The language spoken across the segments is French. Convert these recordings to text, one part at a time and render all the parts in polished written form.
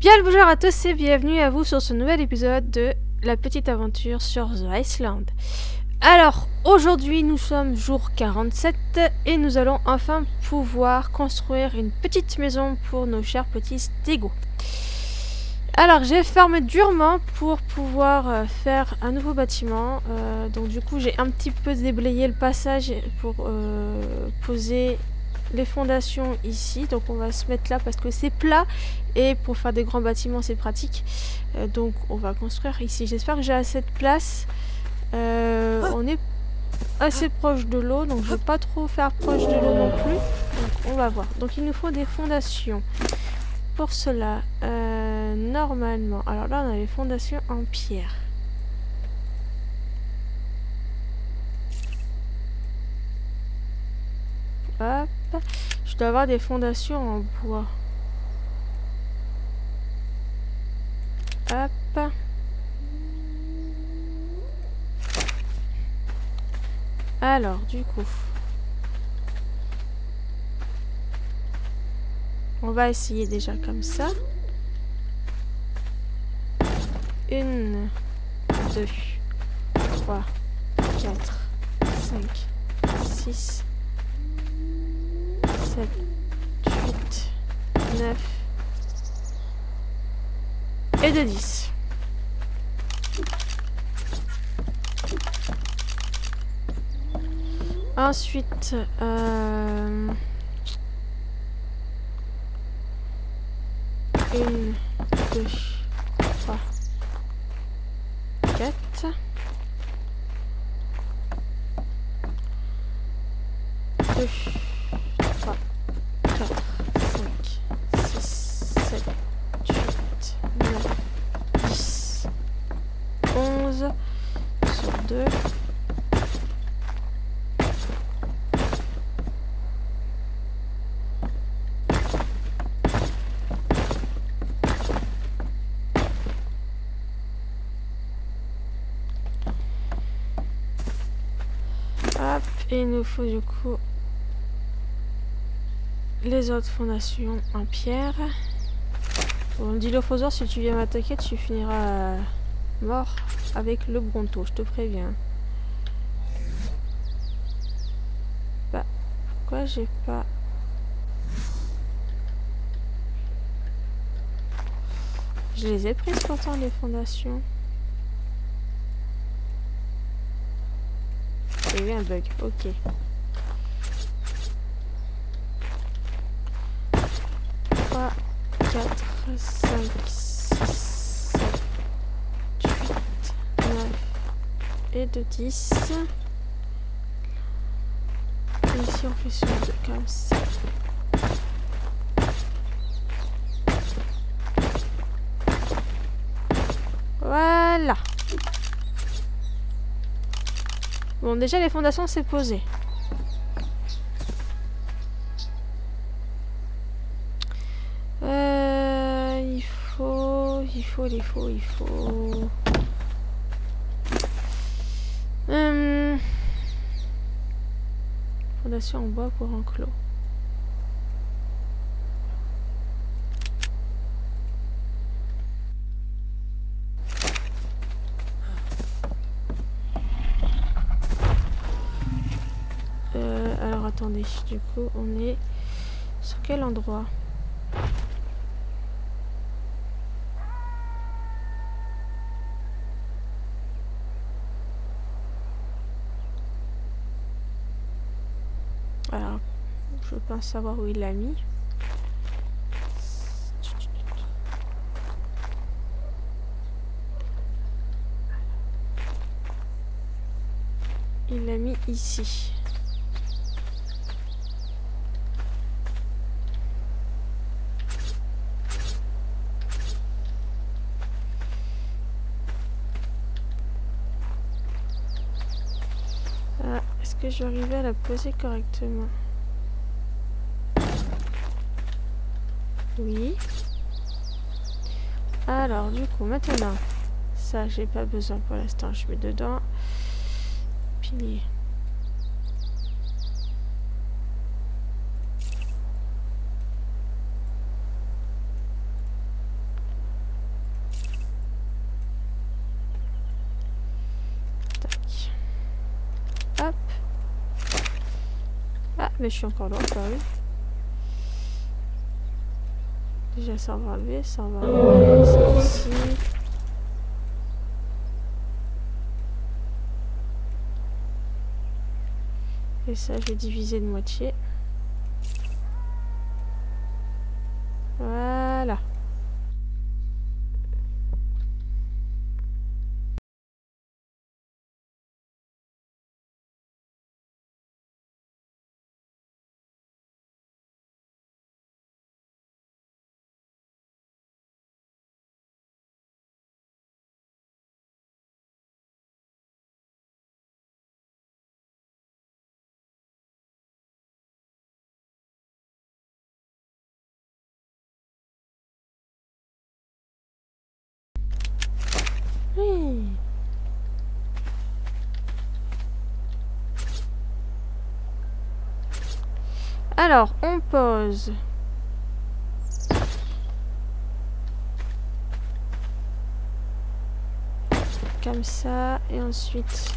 Bien le bonjour à tous et bienvenue à vous sur ce nouvel épisode de La Petite Aventure sur The Iceland. Alors, aujourd'hui nous sommes jour 47 et nous allons enfin pouvoir construire une petite maison pour nos chers petits stégots. Alors, j'ai fermé durement pour pouvoir faire un nouveau bâtiment. Donc du coup, j'ai un petit peu déblayé le passage pour poser les fondations ici. Donc on va se mettre là parce que c'est plat et pour faire des grands bâtiments c'est pratique. Donc on va construire ici. J'espère que j'ai assez de place. On est assez proche de l'eau, donc je vais pas trop faire proche de l'eau non plus. Donc on va voir. Donc il nous faut des fondations. Pour cela, normalement, alors là on a les fondations en pierre. Hop, je dois avoir des fondations en bois. Hop. Alors, du coup, on va essayer déjà comme ça. 1, 2, 3, 4, 5, 6, 7, 8, 9 et de 10. Ensuite, 1, 2, 3, 4. 2, 3, 4, 5, 6, 7, 8, 9, 10, 11 sur 2. Hop, et il nous faut du coup les autres fondations en pierre. Bon, Dilophosaure, si tu viens m'attaquer, tu finiras mort avec le bronto, je te préviens. Bah, pourquoi j'ai pas... Je les ai prises pourtant les fondations. Il y a eu un bug, ok. 3, 4, 5, 6, 7, 8, 9 et de 10. Et ici on fait sur 2 comme ça. Voilà. Bon, déjà les fondations c'est posé. Il faut. Fondation en bois pour enclos. Alors attendez, du coup on est sur quel endroit? Alors, je pense savoir où il l'a mis. Il l'a mis ici. Ah, est-ce que je vais arriver à la poser correctement? Oui. Alors, du coup, maintenant, ça, j'ai pas besoin pour l'instant. Je mets dedans. Pilier. Mais je suis encore là, pas oui. Déjà ça on va enlever, ça on va enlever, ça ici. Et ça je vais diviser de moitié. Voilà. Oui. Alors, on pose. Comme ça, et ensuite...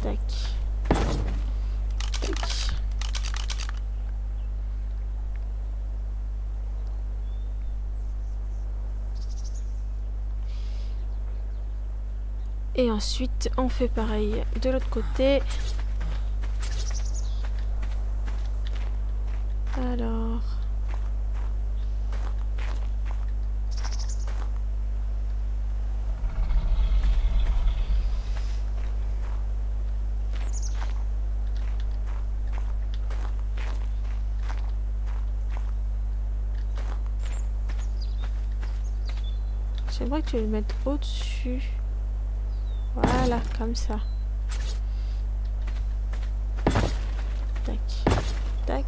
Tac. Tac. Et ensuite, on fait pareil de l'autre côté. Alors... J'aimerais que tu le mettes au-dessus. Voilà, comme ça. Tac. Tac.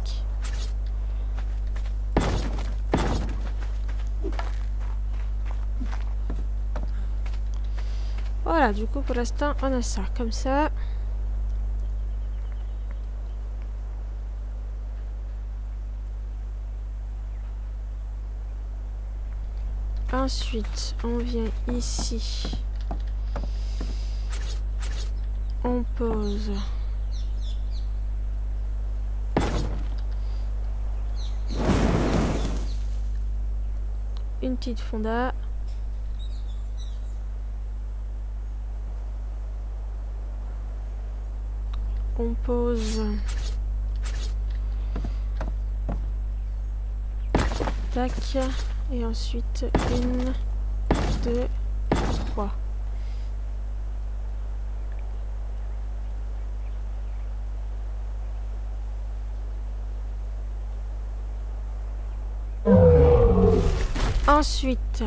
Voilà, du coup, pour l'instant, on a ça, comme ça. Ensuite, on vient ici. On pose. Une petite fonda. On pose. Tac. Et ensuite, 1, 2, 3. Ensuite,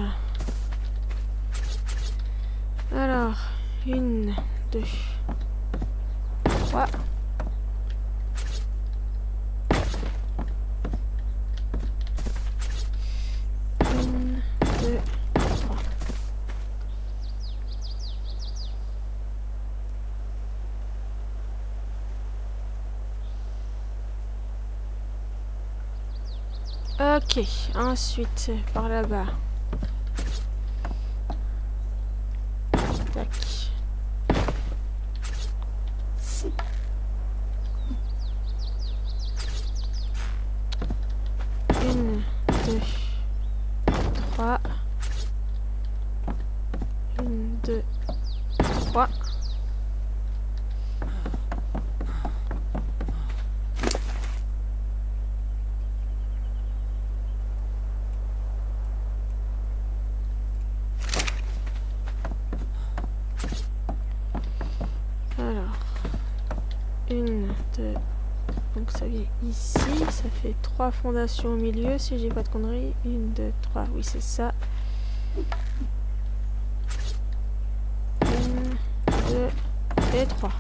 alors, 1, 2, 3. Ok, ensuite par là-bas. Tac. Une, deux, trois. Une, deux, trois. Alors, 1, 2, donc ça vient ici, ça fait 3 fondations au milieu, si j'ai pas de conneries. 1, 2, 3, oui c'est ça. 1, 2 et 3.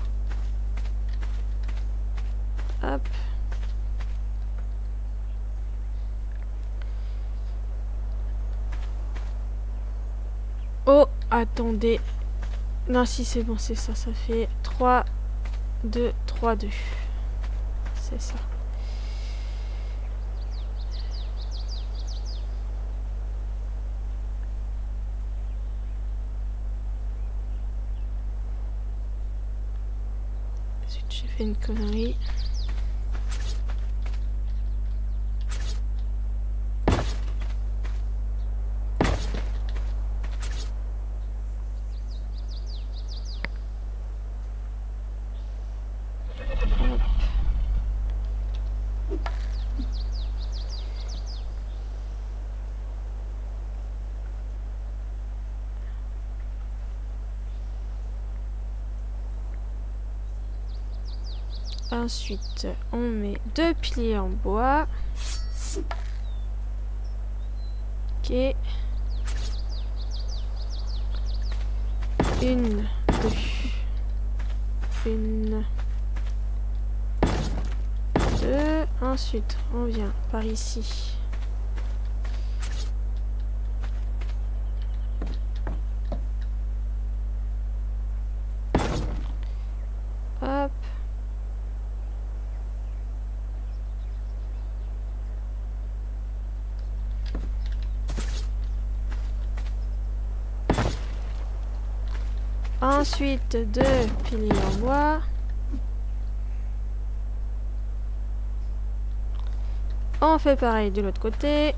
Hop. Oh, attendez. Non, si c'est bon, c'est ça. Ça fait 3, 2, 3, 2. C'est ça. zut, j'ai fait une connerie. Ensuite, on met 2 piliers en bois. Ok. 1, 2. 1, 2. Ensuite, on vient par ici. Hop. Ensuite, 2 piliers en bois. On fait pareil de l'autre côté.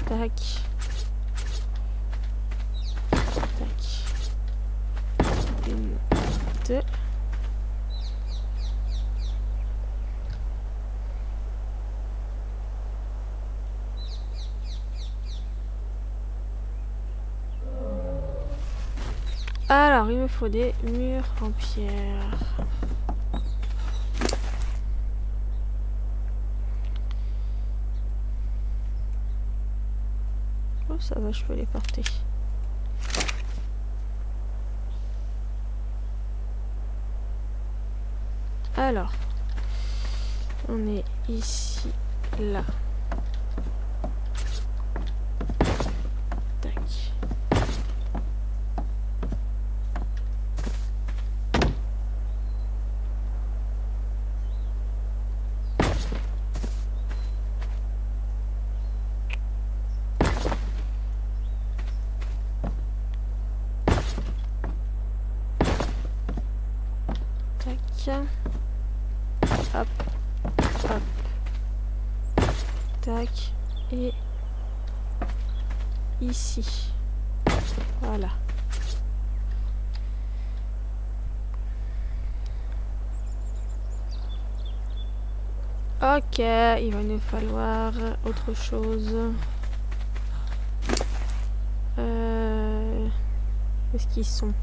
Tac. Tac. 1, 2. Alors, il me faut des murs en pierre. Oh, ça va, je peux les porter. Alors, on est ici, là. Tac. Hop, hop, tac, et ici, voilà. Ok, il va nous falloir autre chose. Où est-ce qu'ils sont?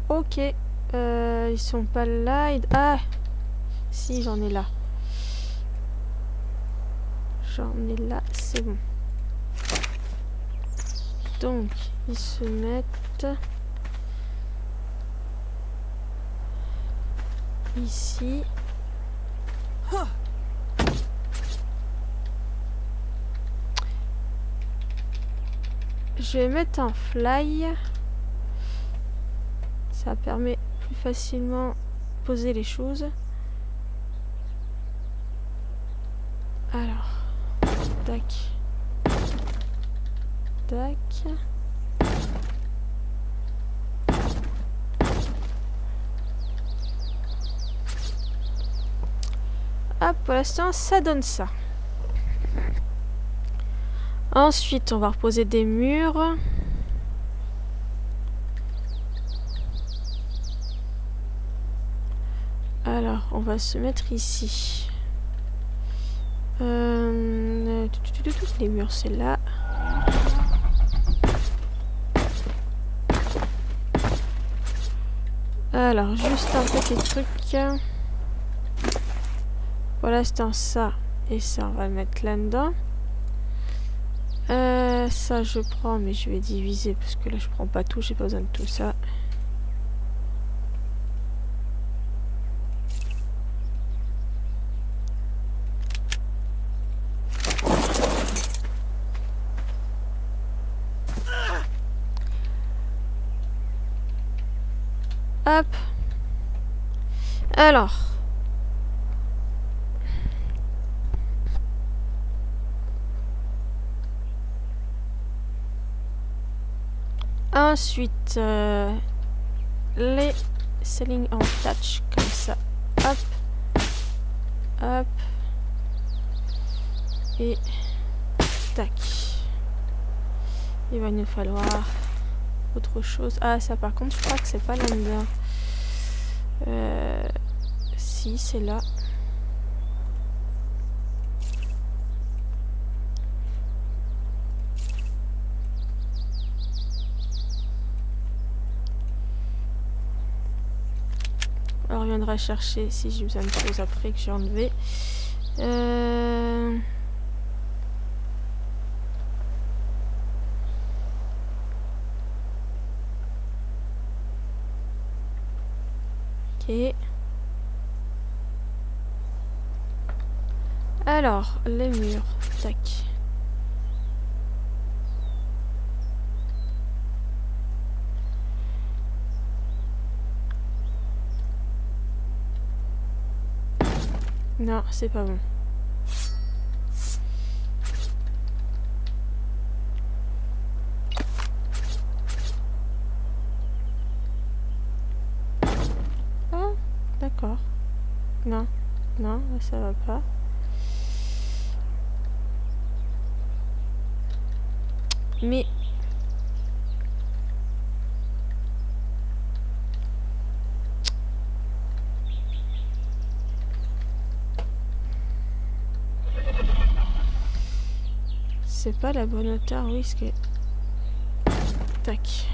Ok, ils sont pas là. Ah, si, j'en ai là. J'en ai là, c'est bon. Donc, ils se mettent ici. Je vais mettre un fly. Ça permet plus facilement de poser les choses. Alors, tac, tac. Hop, pour l'instant, ça donne ça. Ensuite, on va reposer des murs. Alors, on va se mettre ici. Les murs, c'est là. Alors, juste un petit truc. Pour l'instant, ça et ça, on va le mettre là-dedans. Ça, je prends, mais je vais diviser parce que là, je prends pas tout. J'ai pas besoin de tout ça. Hop. Alors. Ensuite, les ceiling en touch, comme ça. Hop. Hop. Et tac. Il va nous falloir autre chose. Ah, ça par contre, je crois que c'est pas là-dedans. Si, c'est là. On reviendra chercher si j'ai besoin de choses après que j'ai enlevé. Ok. Alors, les murs. Tac. Non, c'est pas bon. Ah, d'accord. Non, non, ça va pas. Mais... c'est pas la bonne hauteur, oui, ce que... Tac.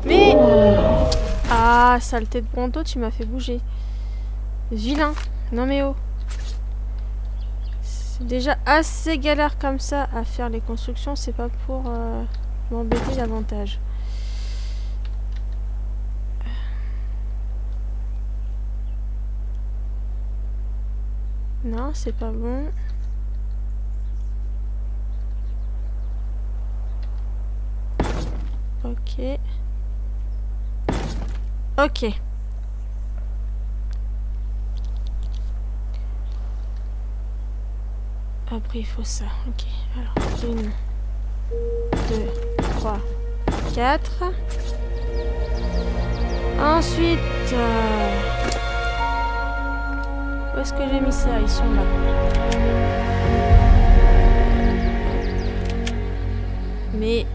Mais... Ah, saleté de Bronto, tu m'as fait bouger. Vilain. Non mais oh. C'est déjà assez galère comme ça à faire les constructions, c'est pas pour m'embêter davantage. Non, c'est pas bon. Ok. Ok. Après, il faut ça. Ok. Alors, 1, 2, 3, 4. Ensuite... où est-ce que j'ai mis ça? Ils sont là. Mais...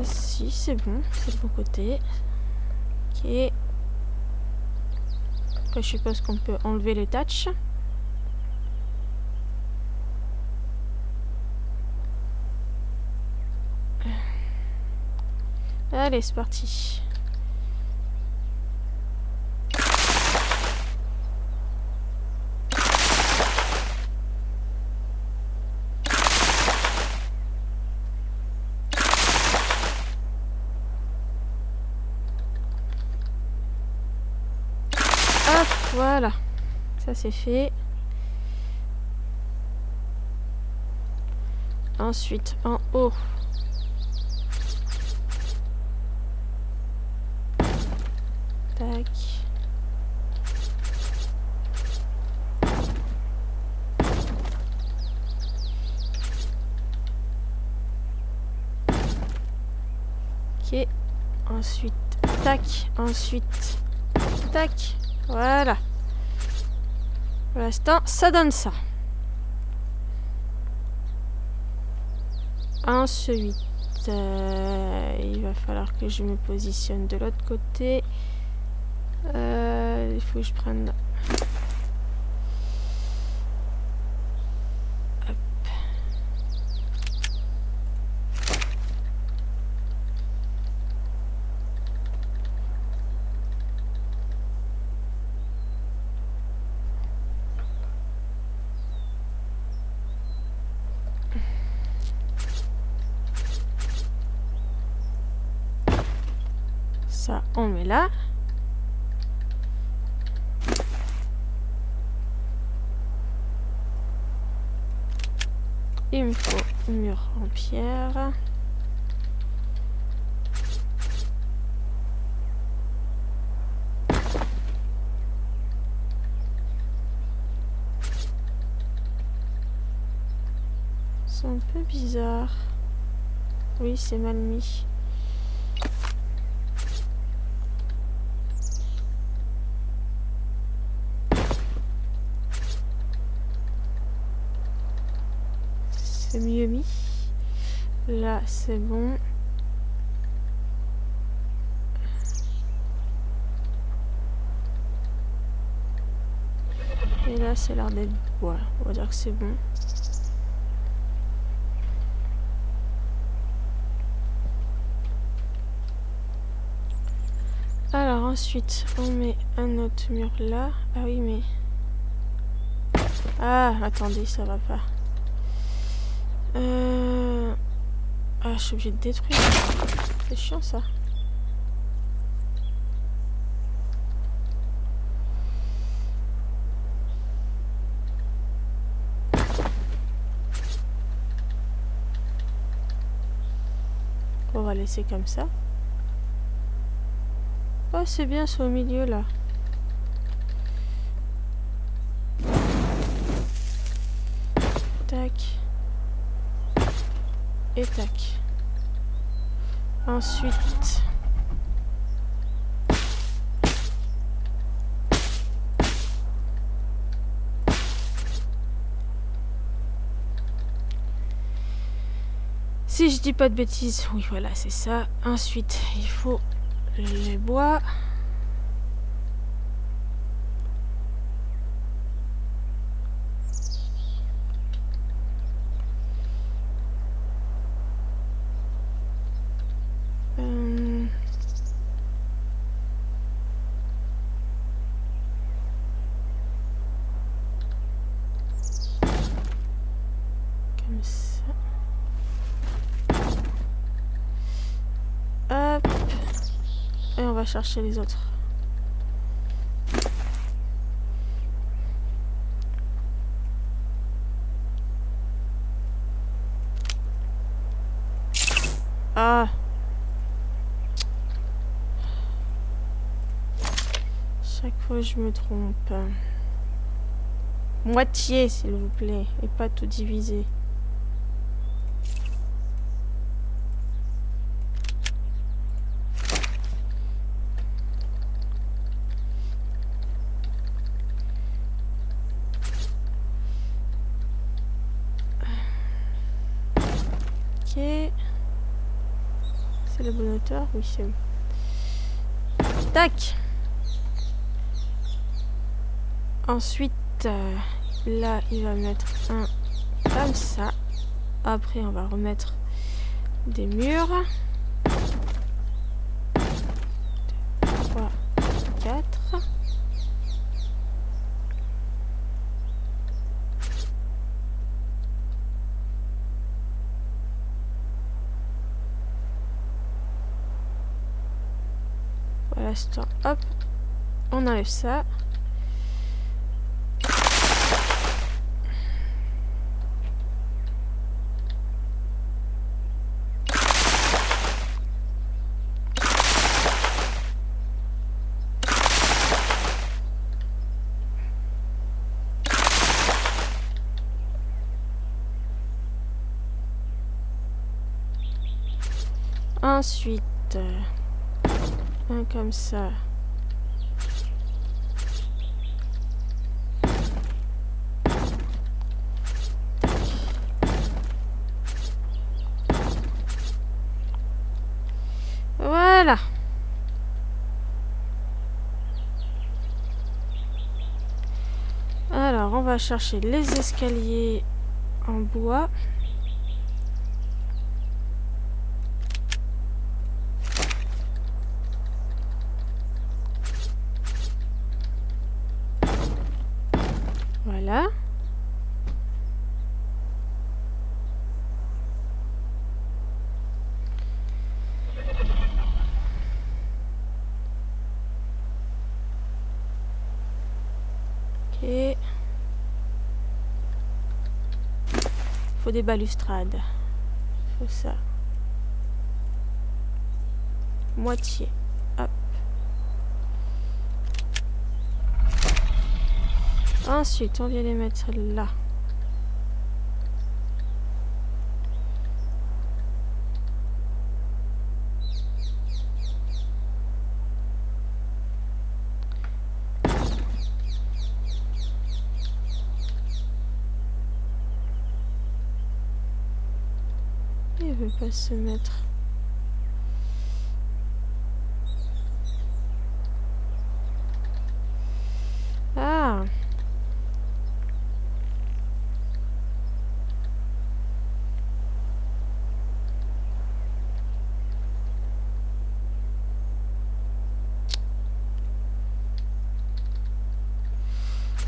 si, c'est bon. C'est de bon côté. Ok. Après, je suppose qu'on peut enlever les touches. Allez, c'est parti. Hop, voilà. Ça c'est fait. Ensuite, en haut. Tac. Ok. Ensuite, tac. Ensuite, tac. Voilà. Pour l'instant, ça donne ça. Ensuite, il va falloir que je me positionne de l'autre côté. Il faut que je prenne... Hop. Ça, on met là. Il me faut un mur en pierre. C'est un peu bizarre. Oui, c'est mal mis. C'est mieux mis. Là, c'est bon. Et là, c'est l'air d'être bois. On va dire que c'est bon. Alors ensuite, on met un autre mur là. Ah oui, mais... Ah, attendez, ça va pas. Ah, je suis obligée de détruire. C'est chiant, ça. On va laisser comme ça. Oh, c'est bien, c'est au milieu, là. Tac. Et tac. Ensuite... Si je dis pas de bêtises, oui, voilà, c'est ça. Ensuite, il faut les bois. Comme ça. Hop. Et on va chercher les autres. Ah. Chaque fois je me trompe. Moitié s'il vous plaît. Et pas tout divisé. Ok. C'est la bonne hauteur? Oui, c'est bon. Tac. Ensuite, là, il va mettre un comme ça. Après, on va remettre des murs. 3, 4. Voilà, stop. Hop. On enlève ça. Ensuite, un comme ça. Voilà. Alors, on va chercher les escaliers en bois. Voilà. Ok. Faut des balustrades. Faut ça. Moitié. Hop. Ensuite, on vient les mettre là. veut pas se mettre? Ah!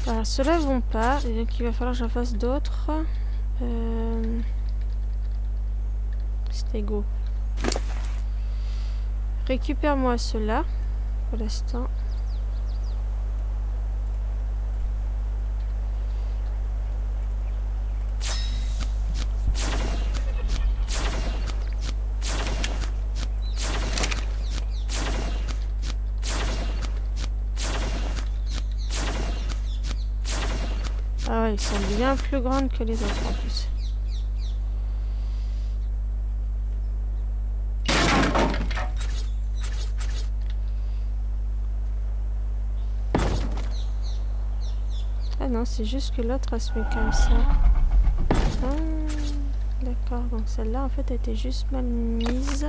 Alors, ceux-là vont pas, et donc il va falloir que j'en fasse d'autres. Stego. Récupère-moi ceux-là, pour l'instant. Ah ouais, ils sont bien plus grandes que les autres en plus. Ah non, c'est juste que l'autre elle se met comme ça. Ah, d'accord, donc celle-là en fait elle était juste mal mise.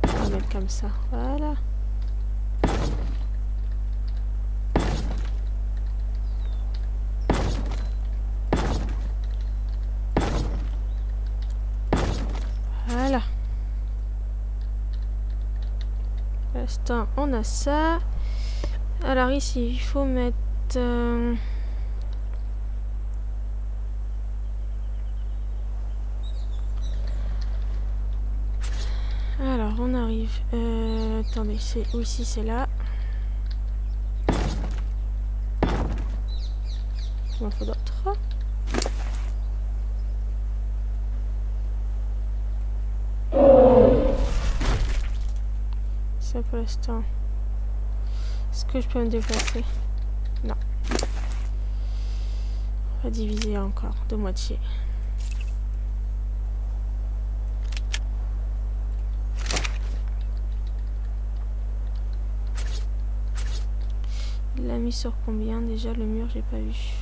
On va mettre comme ça, voilà. Voilà. Pour l'instant, on a ça. Alors ici, il faut mettre... Alors, on arrive... Attendez, c'est où ici, c'est là. Il m'en faut d'autres. Ça pour l'instant. Est-ce que je peux me déplacer? Non. On va diviser encore de moitié. Il l'a mis sur combien déjà le mur? J'ai pas vu.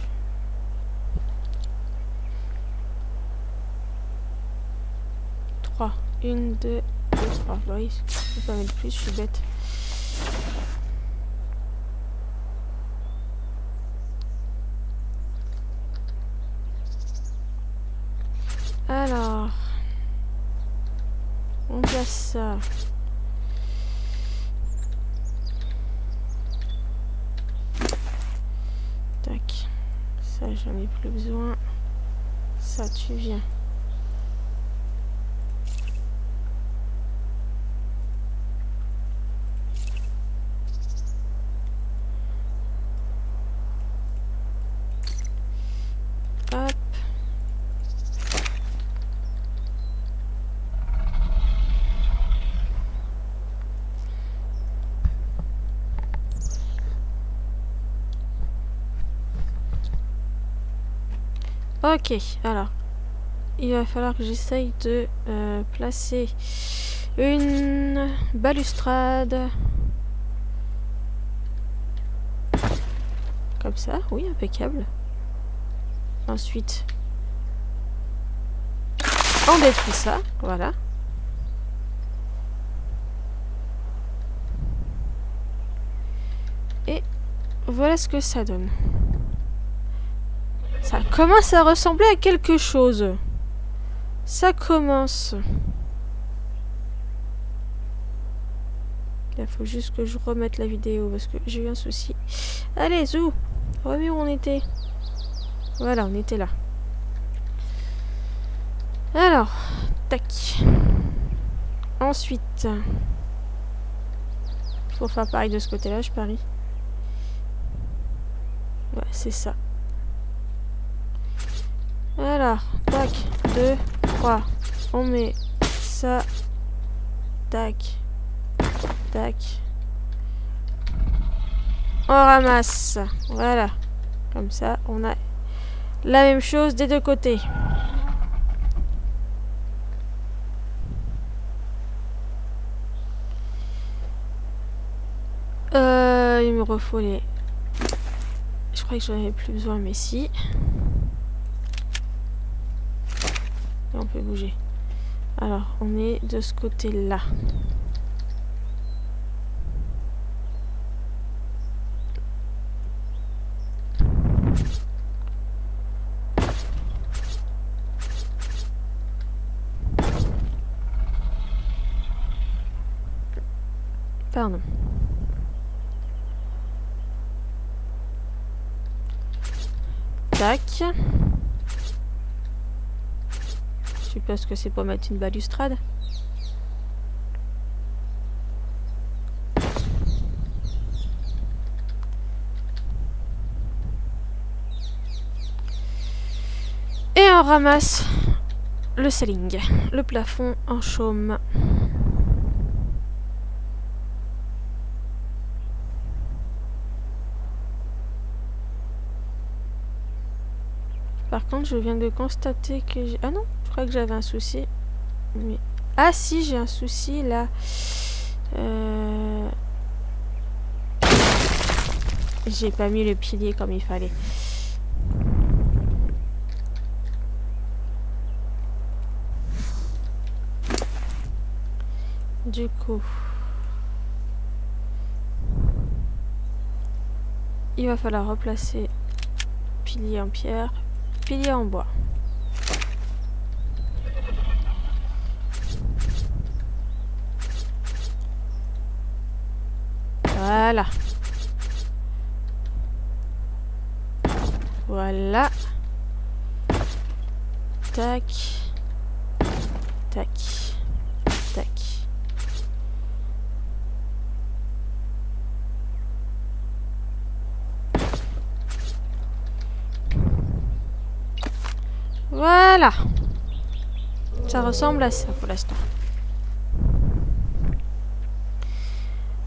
Trois. 1, 2, 2, 3. Oui, je peux pas mettre plus, je suis bête. Alors, on place ça. Tac. Ça, j'en ai plus besoin. Ça, tu viens. Hop. Ok, alors, il va falloir que j'essaye de placer une balustrade. Comme ça, oui, impeccable. Ensuite, on détruit ça, voilà. Et voilà ce que ça donne. Ça commence à ressembler à quelque chose. Ça commence. Il faut juste que je remette la vidéo parce que j'ai eu un souci. Allez, zou, remets où on était. Voilà, on était là. Alors, tac. Ensuite, faut faire pareil de ce côté-là, je parie. Ouais, c'est ça. Alors, tac, 2, 3. On met ça. Tac. Tac. On ramasse. Voilà. Comme ça, on a la même chose des deux côtés. Il me refaut les... Je crois que j'en avais plus besoin, mais si. on peut bouger. Alors, on est de ce côté-là. Pardon. Tac. Je suppose que c'est pour mettre une balustrade. Et on ramasse le ceiling, le plafond en chaume. Par contre, je viens de constater que j'ai... Ah non, je crois que j'avais un souci. Mais... Ah si, j'ai un souci là. J'ai pas mis le pilier comme il fallait. Du coup... Il va falloir replacer pilier en pierre, pilier en bois. Voilà. Voilà. Tac. Tac. Tac. Voilà. Ça ressemble à ça pour l'instant.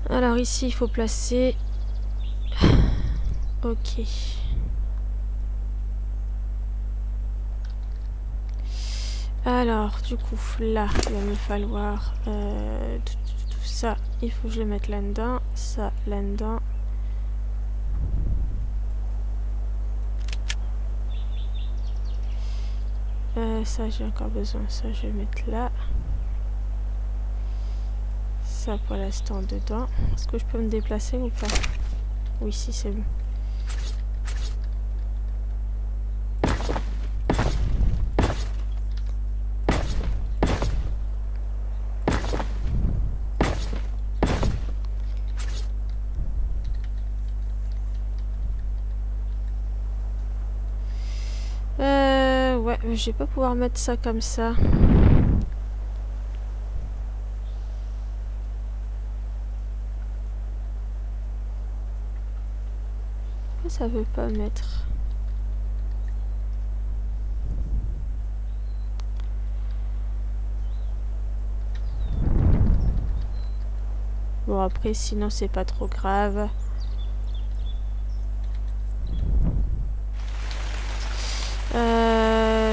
Alors ici, il faut placer... Ok. Alors, du coup, là, il va me falloir... tout ça, il faut que je le mette là-dedans. Ça, là-dedans. Ça, j'ai encore besoin. Ça, je vais mettre là. Ça, pour l'instant, dedans. Est-ce que je peux me déplacer ou pas? Oui, si, c'est bon. Ouais, je vais pas pouvoir mettre ça comme ça. Pourquoi ça veut pas mettre? Bon, après, sinon, c'est pas trop grave.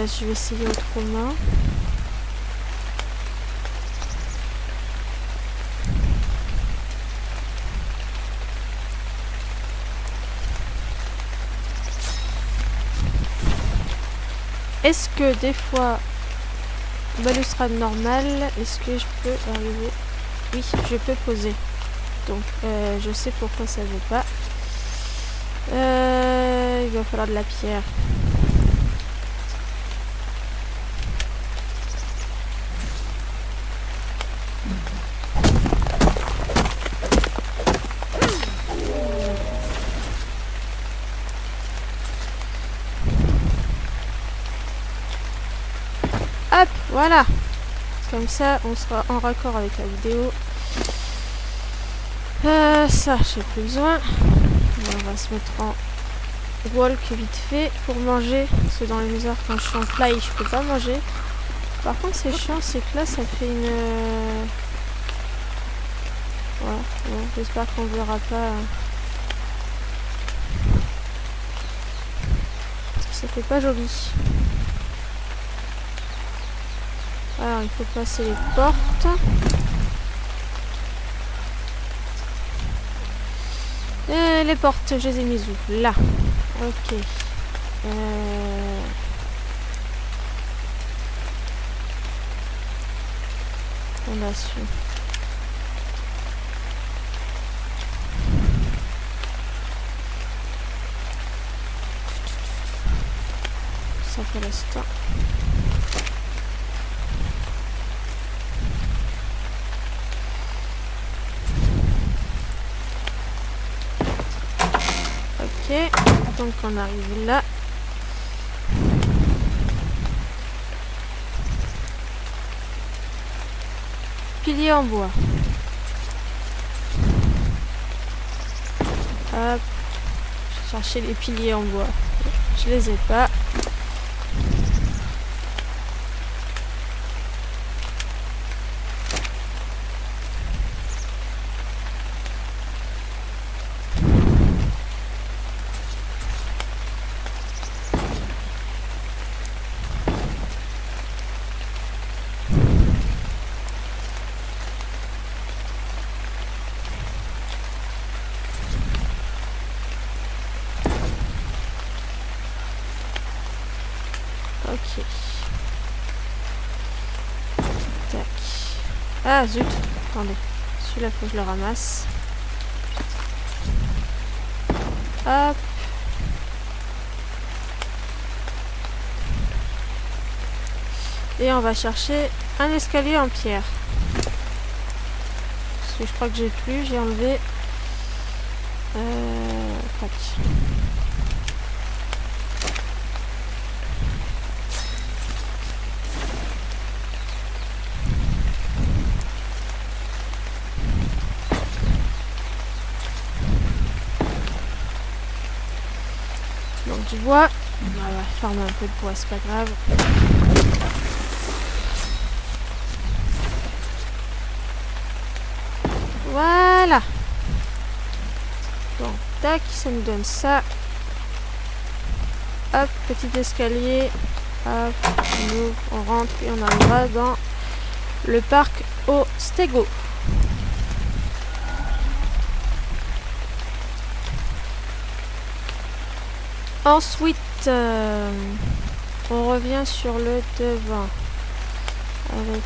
Je vais essayer autrement. Est-ce que des fois, balustrade normale, est-ce que je peux arriver? Oui, je peux poser. Donc, je sais pourquoi ça veut pas. Il va falloir de la pierre. Hop, voilà. Comme ça, on sera en raccord avec la vidéo. Ça, j'ai plus besoin. On va se mettre en walk vite fait pour manger. Parce que dans les heures, quand je suis en fly, je peux pas manger. Par contre, c'est chiant, c'est que là, ça fait une... Voilà, bon, j'espère qu'on verra pas... Parce que ça fait pas joli. Alors, il faut passer les portes. Et les portes, je les ai mises où? Là. Ok. fondation. Ça pour l'instant. Ok, donc on arrive là. Pilier en bois. Hop. Je cherchais les piliers en bois. Je les ai pas. Ok. Tac. Ah zut. Attendez. Celui-là, faut que je le ramasse. Hop. Et on va chercher un escalier en pierre. Parce que je crois que j'ai plus. J'ai enlevé. Tac. Donc du bois. On va farmer un peu de bois, c'est pas grave. Voilà. Bon, tac, ça nous donne ça. Hop, petit escalier. Hop, on ouvre, on rentre et on arrivera dans le parc au Stego. Ensuite, on revient sur le devant avec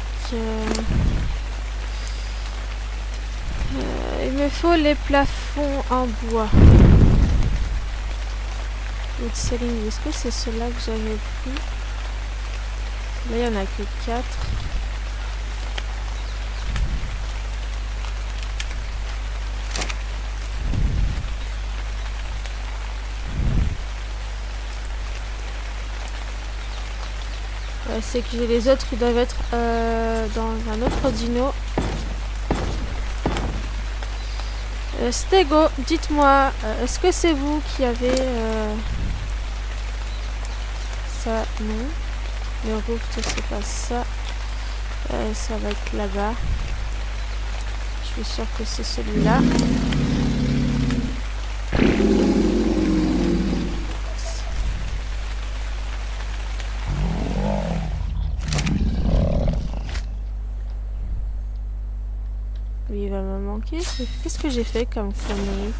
il me faut les plafonds en bois. Wood ceiling, est-ce que c'est ceux-là que j'avais pris? Là, il n'y en a que 4. C'est que les autres, ils doivent être dans un autre dino. Stego, dites-moi, est-ce que c'est vous qui avez ça? Non. Le rouge, c'est pas ça. Ça va être là-bas. Je suis sûre que c'est celui-là. Il va me manquer. Qu'est-ce que j'ai fait comme connerie?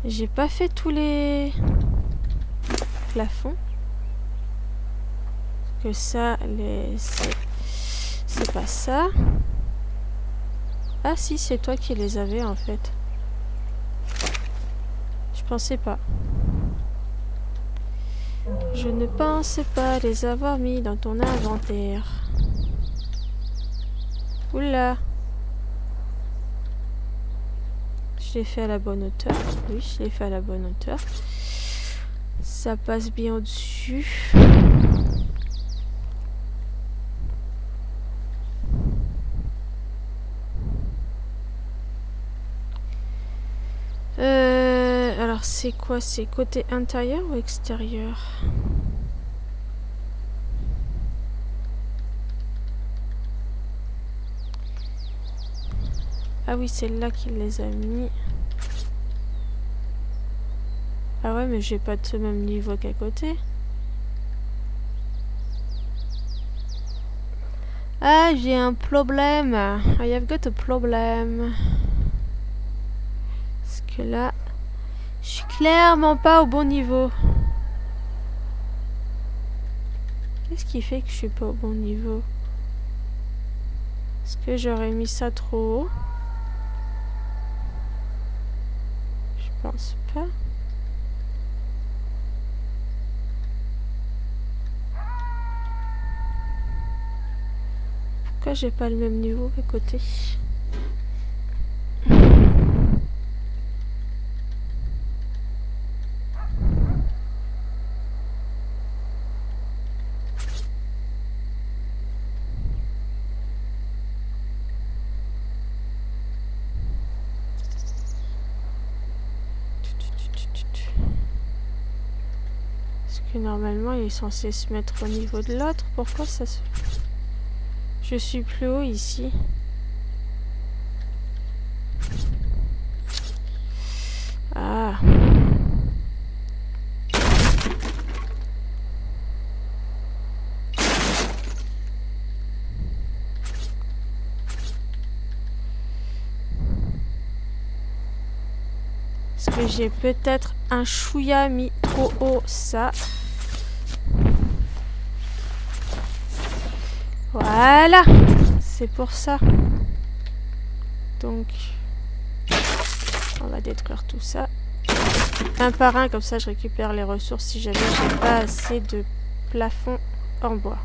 J'ai pas fait tous les plafonds. Que ça, c'est pas ça. Ah si, c'est toi qui les avais en fait. Je pensais pas. Je ne pensais pas les avoir mis dans ton inventaire. Oula. Je l'ai fait à la bonne hauteur. Oui, je l'ai fait à la bonne hauteur. Ça passe bien au-dessus. Alors c'est quoi? C'est côté intérieur ou extérieur? Ah oui, c'est là qu'il les a mis. Ah ouais, mais j'ai pas de ce même niveau qu'à côté. Ah, j'ai un problème. I have got a problem. Parce que là, je suis clairement pas au bon niveau. qui fait que je suis pas au bon niveau? Est-ce que j'aurais mis ça trop haut? Je pense pas. Pourquoi j'ai pas le même niveau qu'à côté? Parce que normalement il est censé se mettre au niveau de l'autre. Pourquoi ça se... Je suis plus haut ici. Ah. Est-ce que j'ai peut-être un chouïa mis trop haut ça? Voilà, c'est pour ça. Donc, on va détruire tout ça. Un par un, comme ça je récupère les ressources si jamais j'ai pas assez de plafond en bois.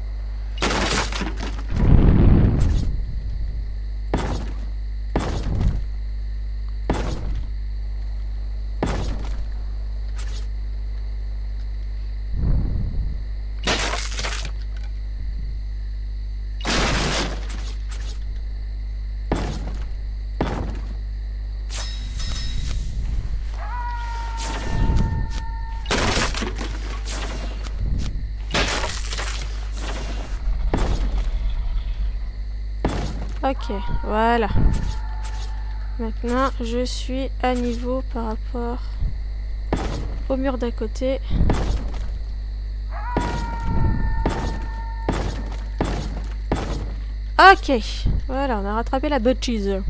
Ok, voilà. Maintenant, je suis à niveau par rapport au mur d'à côté. Ok, voilà, on a rattrapé la bêtise.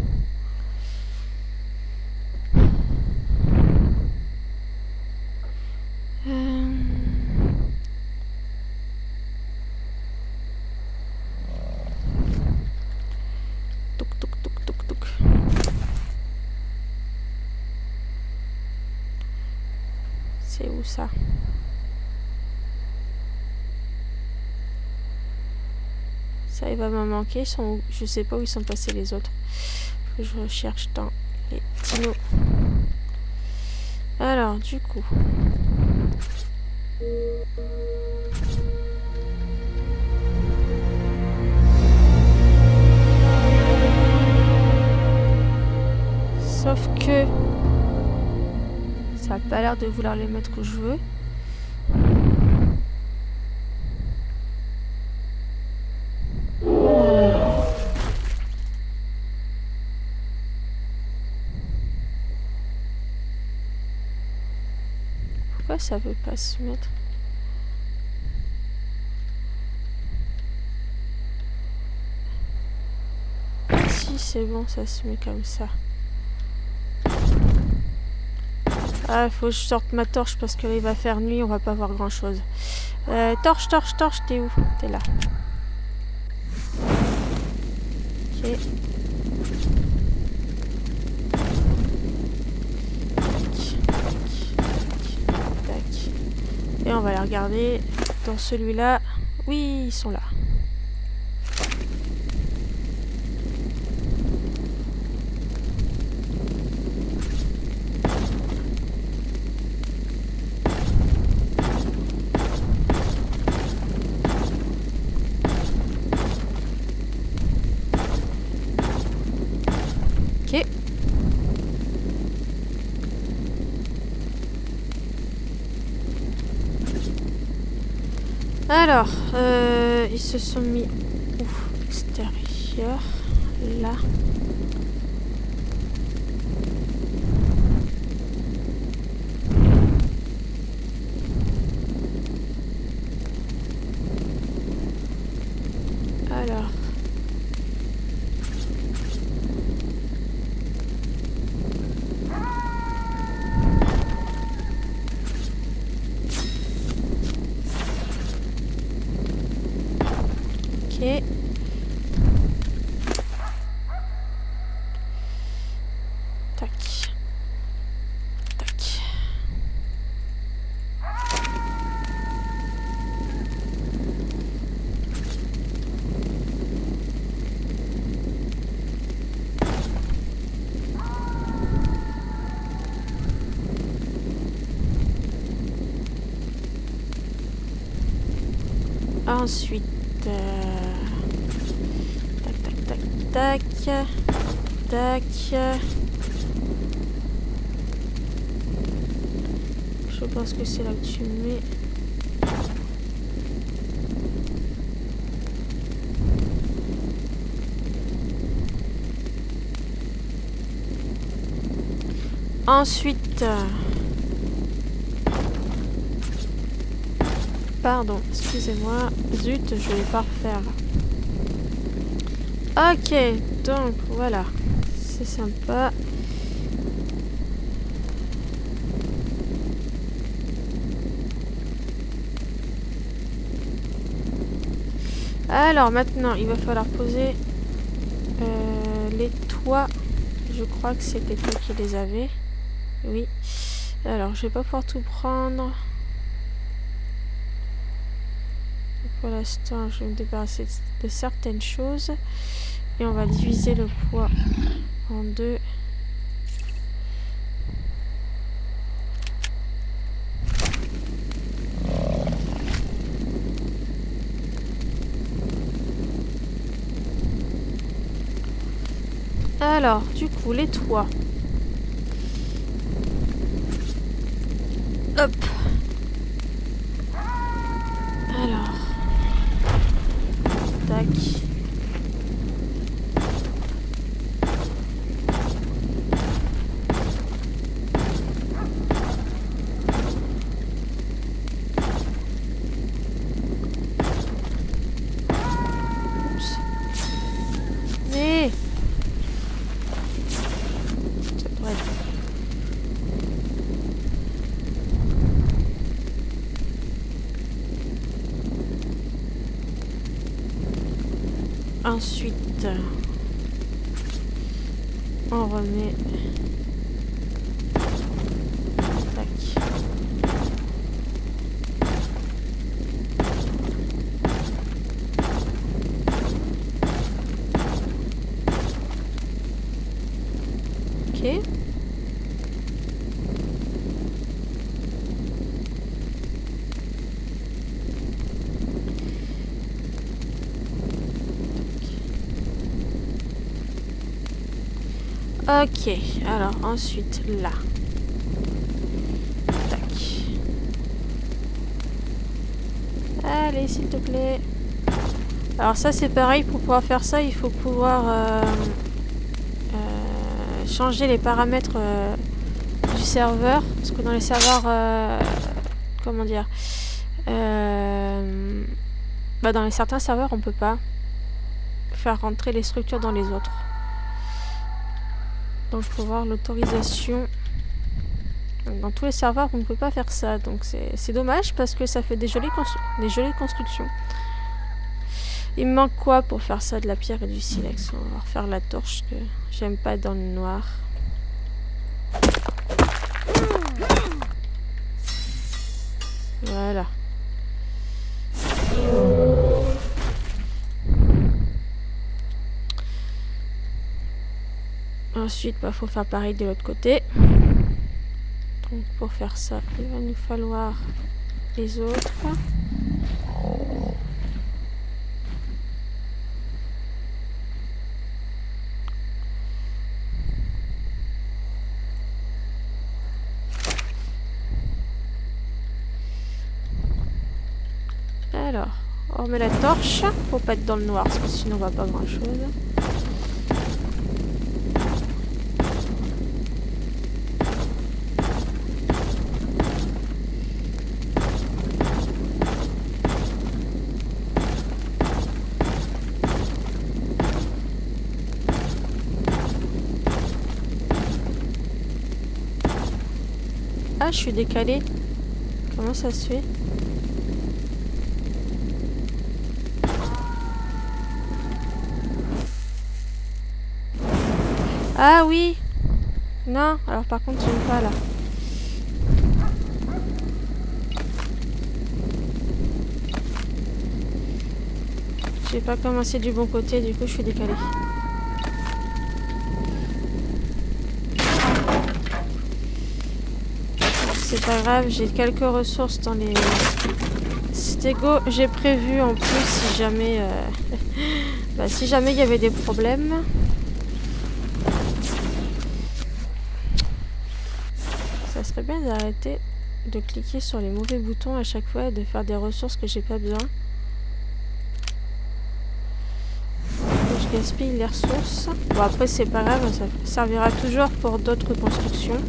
C'est où ça? Ça, il va me manquer. Je sais pas où ils sont passés les autres. Faut que je recherche dans les dinos. Alors, du coup... Sauf que... ça a pas l'air de vouloir les mettre où je veux. Pourquoi ça veut pas se mettre? Si, c'est bon, ça se met comme ça. Ah, faut que je sorte ma torche parce qu'il va faire nuit, on va pas voir grand chose. Torche, t'es où? T'es là. Ok. Tac. Et on va aller regarder dans celui-là. Oui, ils sont là. Ok. Alors, ils se sont mis où? Extérieur, là. Alors. fermé. Tac. Tac. Ensuite, tac, tac, tac, tac, tac. Je pense que c'est là que tu mets. Ensuite, pardon, excusez-moi. Zut, je vais pas refaire. Ok, donc voilà. C'est sympa. Alors maintenant, il va falloir poser les toits. Je crois que c'était toi qui les avais. Oui. Alors, je vais pas pouvoir tout prendre. Pour l'instant, je vais me débarrasser de certaines choses. Et on va diviser le poids en deux. Alors, du coup, les toits. Hop. Alors. Tac. Oups. Mais... ça devrait être... Ensuite, on remet. Tac. Ok. Ok, alors ensuite là. Tac. Allez, s'il te plaît. Alors ça c'est pareil, pour pouvoir faire ça, il faut pouvoir changer les paramètres du serveur. Parce que dans les serveurs... comment dire dans les certains serveurs, on peut pas faire rentrer les structures dans les autres. Donc il faut voir l'autorisation. Dans tous les serveurs, on ne peut pas faire ça. Donc c'est dommage parce que ça fait des jolies constructions. Il me manque quoi pour faire ça? De la pierre et du silex. On va refaire la torche que j'aime pas dans le noir. Voilà. Ensuite, bah, faut faire pareil de l'autre côté. Donc pour faire ça, il va nous falloir les autres. Alors, on remet la torche. Faut pas être dans le noir parce que sinon on voit pas grand chose. Ah, je suis décalée. Comment ça se fait? Ah oui. Non, alors par contre j'aime pas là. J'ai pas commencé du bon côté, du coup je suis décalée. C'est pas grave, j'ai quelques ressources dans les stégo. J'ai prévu en plus si jamais si jamais il y avait des problèmes. Ça serait bien d'arrêter de cliquer sur les mauvais boutons à chaque fois et de faire des ressources que j'ai pas besoin. Je gaspille les ressources. Bon après c'est pas grave, ça servira toujours pour d'autres constructions.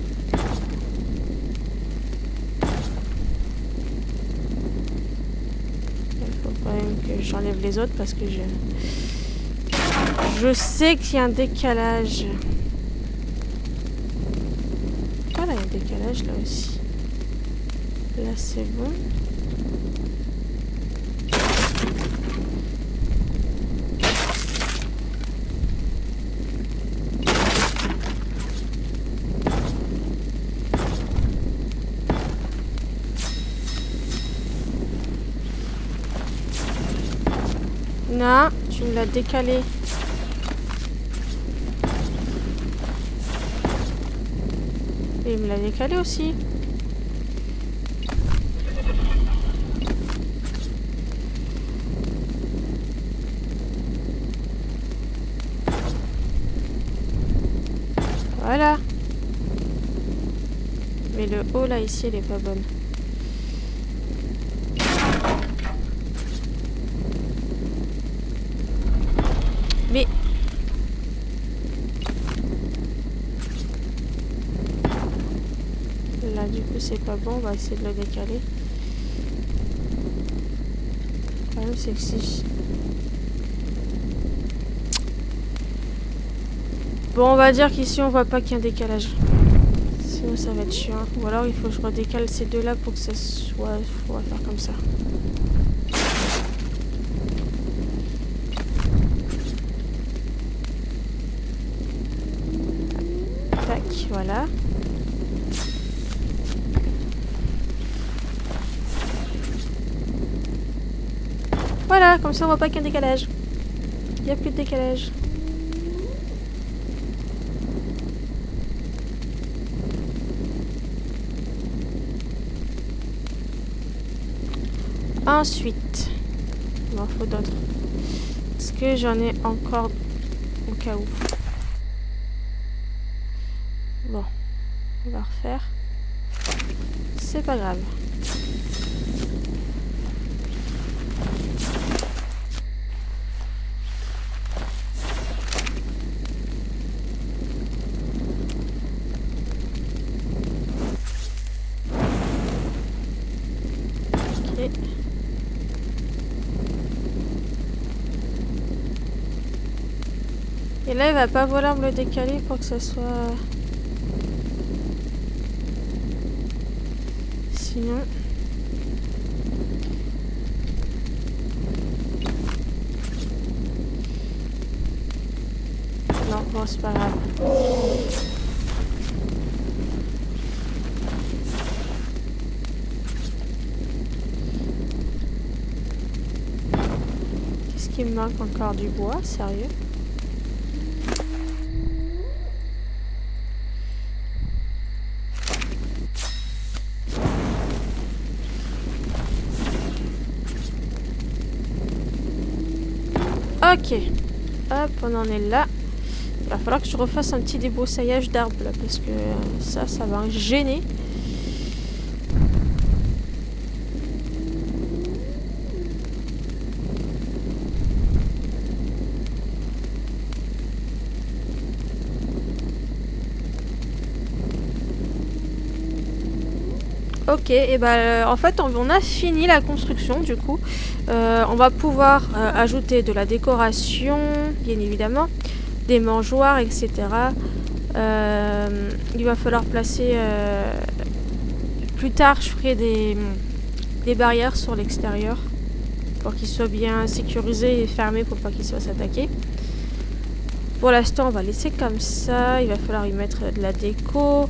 Il faut quand même que j'enlève les autres parce que je sais qu'il y a un décalage. Voilà, il y a un décalage là aussi. Là c'est bon. Non, tu me l'as décalé. Et il me l'a décalé aussi. Voilà. Mais le haut là ici, elle est pas bonne. Mais là du coup c'est pas bon, on va essayer de le décaler. Le problème c'est que si... Bon, on va dire qu'ici on voit pas qu'il y a un décalage. Sinon ça va être chiant. Ou alors il faut que je redécale ces deux là pour que ça soit... On va faire comme ça. Tac, voilà. Voilà, comme ça on voit pas qu'il y a un décalage. Il n'y a plus de décalage. Ensuite, il m'en faut d'autres. Est-ce que j'en ai encore au cas où? Bon, on va refaire. C'est pas grave. Ok. Et là, il va pas vouloir me le décaler pour que ça soit... Sinon... Non, bon, c'est pas grave. Qu'est-ce qui me manque encore? Du bois, sérieux? Ok, hop, on en est là. Il va falloir que je refasse un petit débroussaillage d'arbres là, parce que ça va me gêner. Ok, et bah en fait on a fini la construction du coup. On va pouvoir ajouter de la décoration, bien évidemment, des mangeoires, etc. Il va falloir placer... plus tard je ferai des barrières sur l'extérieur pour qu'ils soient bien sécurisés et fermés pour pas qu'ils soient attaqués. Pour l'instant, on va laisser comme ça. Il va falloir y mettre de la déco.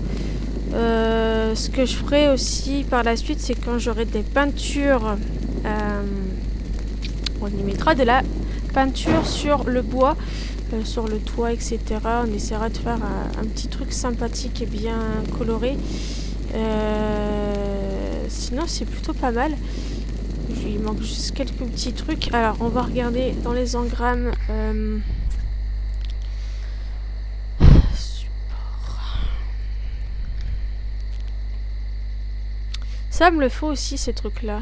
Ce que je ferai aussi par la suite, c'est quand j'aurai des peintures, on y mettra de la peinture sur le bois, sur le toit, etc. On essaiera de faire un petit truc sympathique et bien coloré. Sinon, c'est plutôt pas mal. Il manque juste quelques petits trucs. Alors, on va regarder dans les engrammes. Ça me le faut aussi, ces trucs-là.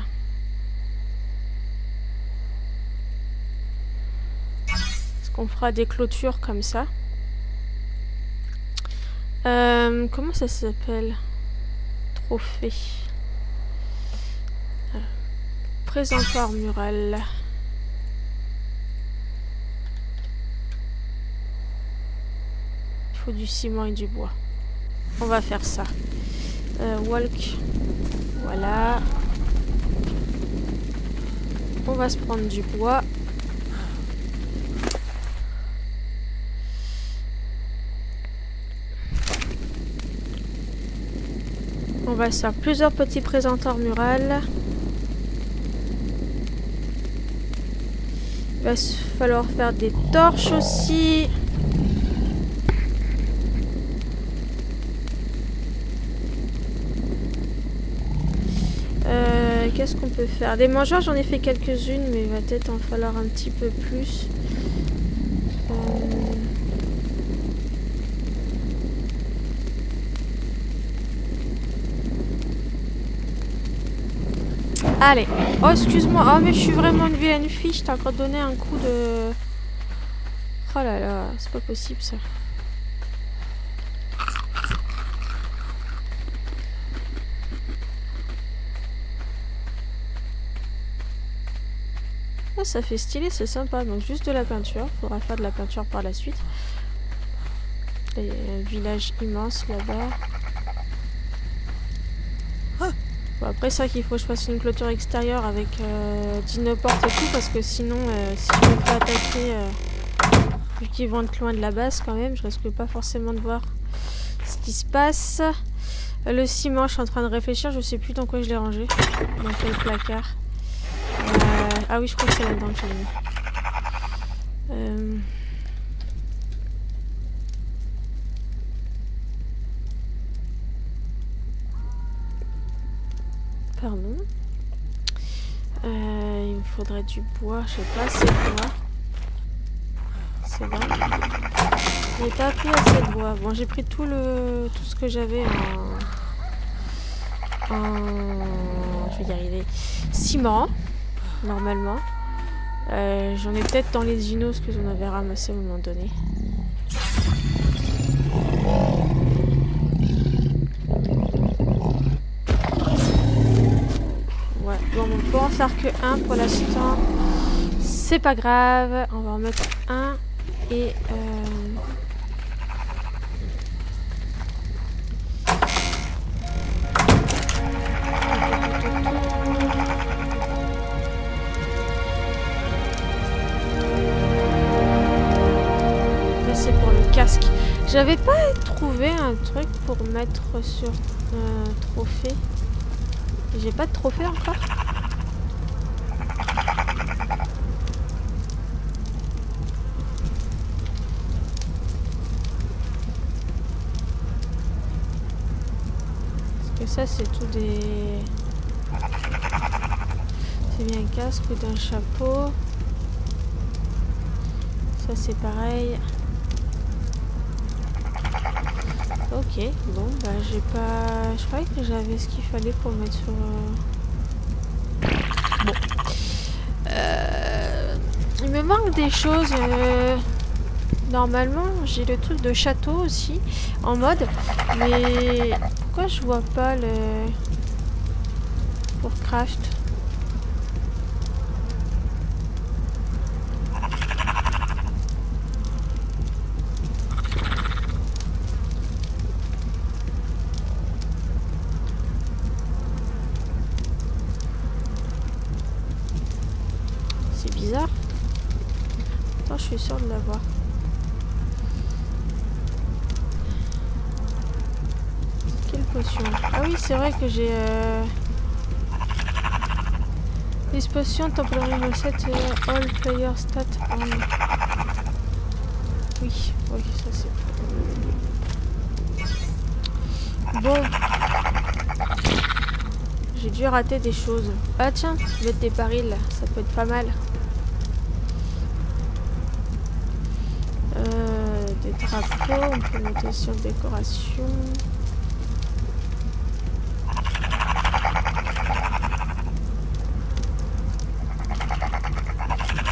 Est-ce qu'on fera des clôtures comme ça? Comment ça s'appelle? Trophée. Présentoir mural. Il faut du ciment et du bois. On va faire ça. Walk. Voilà. On va se prendre du bois. On va faire plusieurs petits présentoirs murales. Il va falloir faire des torches aussi. Qu'est-ce qu'on peut faire? Des mangeoires, j'en ai fait quelques-unes, mais il va peut-être en falloir un petit peu plus. Allez. Oh, excuse-moi. Oh, mais je suis vraiment une vilaine fille. Je t'ai encore donné un coup de... Oh là là, c'est pas possible ça. Oh, ça fait stylé, c'est sympa. Donc juste de la peinture. Faudra faire de la peinture par la suite. Il y a un village immense là-bas. Bon, après ça qu'il faut que je fasse une clôture extérieure avec dinoporte et tout, parce que sinon si je me fais attaquer, vu qu'ils vont être loin de la base quand même, je risque pas forcément de voir ce qui se passe. Le ciment, je suis en train de réfléchir, je sais plus dans quoi je l'ai rangé, dans quel placard. Ah oui, je crois que c'est là-dedans que j'ai mis. Pardon. Il me faudrait du bois, je sais pas, c'est bois. C'est bon. J'ai pas pris assez de bois. Bon, j'ai pris tout ce que j'avais je vais y arriver. Ciment, normalement. J'en ai peut-être dans les dinos que j'en avais ramassé à un moment donné. Ouais, bon, on peut en faire que un pour l'instant. C'est pas grave. On va en mettre un et... c'est pour le casque. J'avais pas trouvé un truc pour mettre sur trophée. J'ai pas de trophée encore. Parce que ça c'est tout des... C'est bien un casque ou d'un chapeau. Ça c'est pareil. Ok, bon, bah j'ai pas... Je croyais que j'avais ce qu'il fallait pour mettre sur... Bon. Il me manque des choses. Normalement, j'ai le truc de château aussi, en mode. Mais pourquoi je vois pas le... Pour craft? Je suis sûre de l'avoir. potions. Ah oui, c'est vrai que j'ai... This potion temporary reset all player stats on... Oui, ça c'est... Bon. J'ai dû rater des choses. Ah tiens, mettre des barils, ça peut être pas mal. Des drapeaux, on peut mettre aussi en décoration.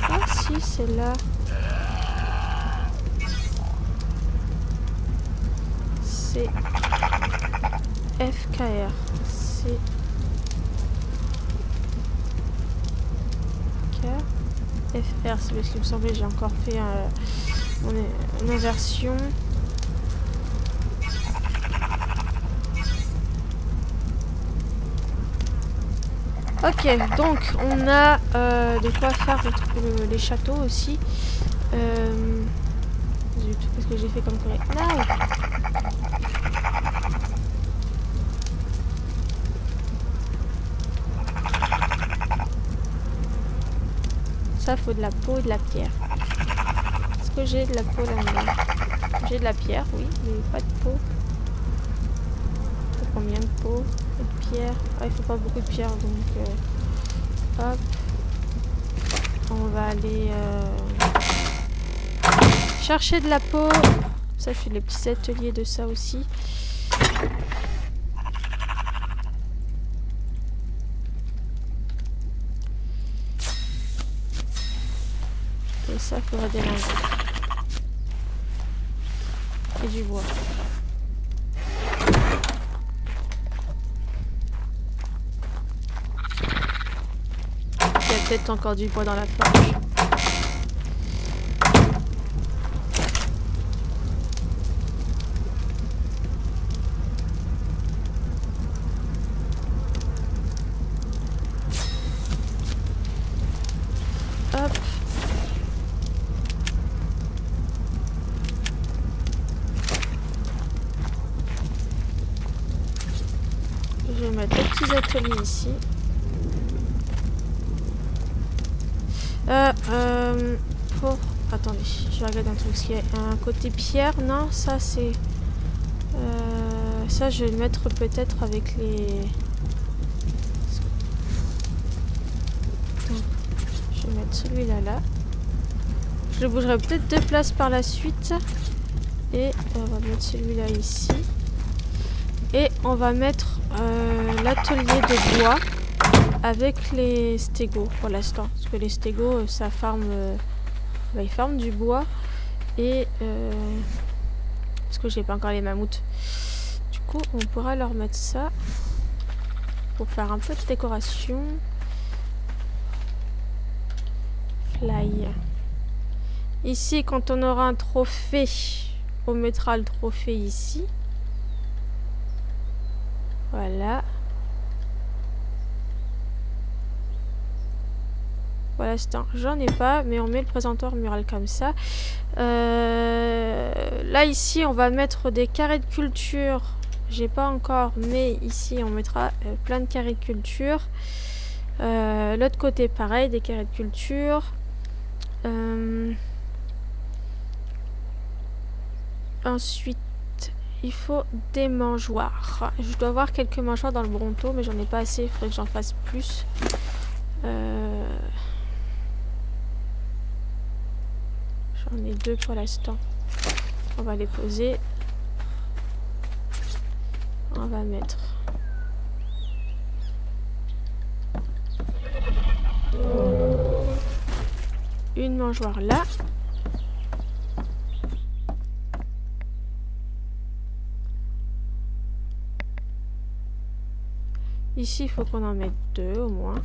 Ah si, c'est là. C'est FKR. C'est FR, c'est parce qu'il me semblait j'ai encore fait une inversion. Ok, donc on a de quoi faire les châteaux aussi. Qu'est-ce que j'ai fait comme connerie? Non. Ça, faut de la peau et de la pierre. Est-ce que j'ai de la peau là-dedans? J'ai de la pierre, oui, mais pas de peau. Faut combien de peau et de pierre? Ah, il faut pas beaucoup de pierre, donc hop. On va aller chercher de la peau. Ça, je fais les petits ateliers de ça aussi. Et ça, il faudra des lingots. Et du bois. Il y a peut-être encore du bois dans la forge. Hop. Je vais mettre les petits ateliers ici. Pour... Attendez, je vais regarder un truc. Est-ce qu'il y a un côté pierre? Non, ça c'est... ça je vais le mettre peut-être avec les... Donc, je vais mettre celui-là là. Je le bougerai peut-être 2 places par la suite. Et on va mettre celui-là ici. Et on va mettre l'atelier de bois avec les stégos pour l'instant. Parce que les stégos, ça farme... ils farment du bois. Et... parce que j'ai pas encore les mammouths. Du coup, on pourra leur mettre ça. Pour faire un peu de décoration. Fly. Ici, quand on aura un trophée, on mettra le trophée ici. Voilà. Pour l'instant, j'en ai pas, mais on met le présentoir mural comme ça. Là, ici, on va mettre des carrés de culture. J'ai pas encore, mais ici, on mettra plein de carrés de culture. L'autre côté, pareil, des carrés de culture. Ensuite, il faut des mangeoires. Je dois avoir quelques mangeoires dans le Bronto, mais j'en ai pas assez. Il faudrait que j'en fasse plus. J'en ai 2 pour l'instant. On va les poser. On va mettre une mangeoire là. Ici, il faut qu'on en mette 2 au moins.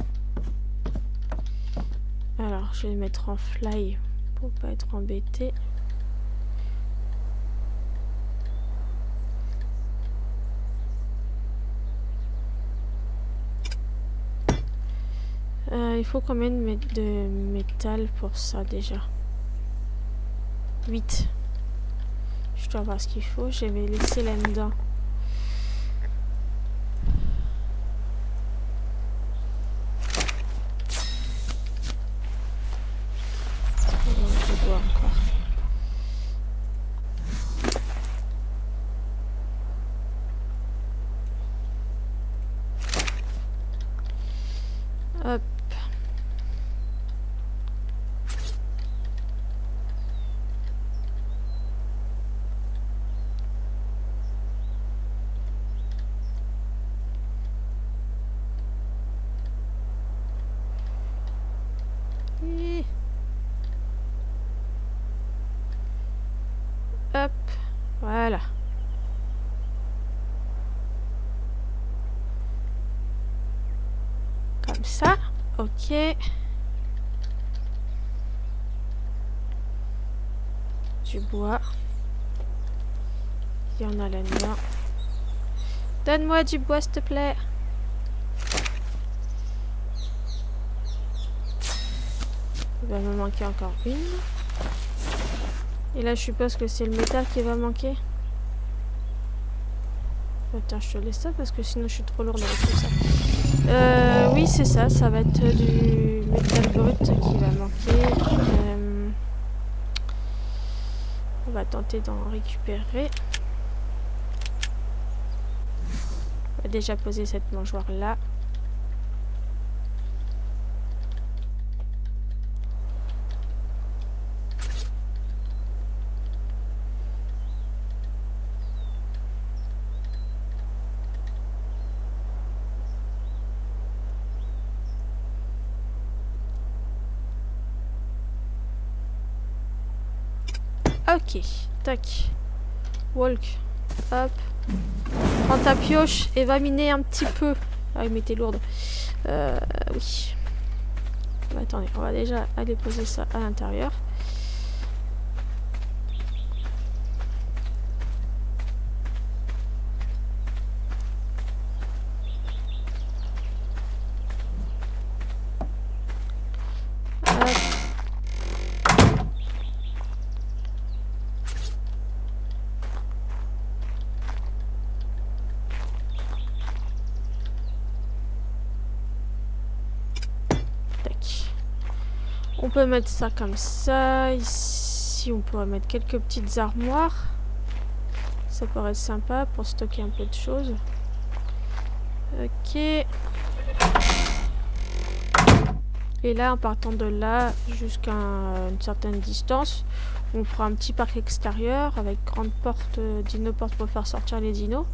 Alors, je vais le mettre en fly pour pas être embêté. Il faut combien de métal pour ça déjà? 8. Je dois voir ce qu'il faut. Je vais laisser là-dedans. Hop, voilà. Comme ça, ok. Du bois. Il y en a là-dedans. Donne-moi du bois, s'il te plaît. Il va me manquer encore une. Et là, je suppose que c'est le métal qui va manquer. Attends, je te laisse ça parce que sinon je suis trop lourde avec tout ça. Oui, c'est ça. Ça va être du métal brut qui va manquer. On va tenter d'en récupérer. On va déjà poser cette mangeoire là. Ok, tac. Walk. Hop. Prends ta pioche et va miner un petit peu. Ah oui, mais t'es lourde. Oui. Bah, attendez, on va déjà aller poser ça à l'intérieur. On peut mettre ça comme ça. Ici, on pourrait mettre quelques petites armoires. Ça pourrait être sympa pour stocker un peu de choses. Ok. Et là, en partant de là jusqu'à une certaine distance, on fera un petit parc extérieur avec grande porte, dino-porte pour faire sortir les dinos.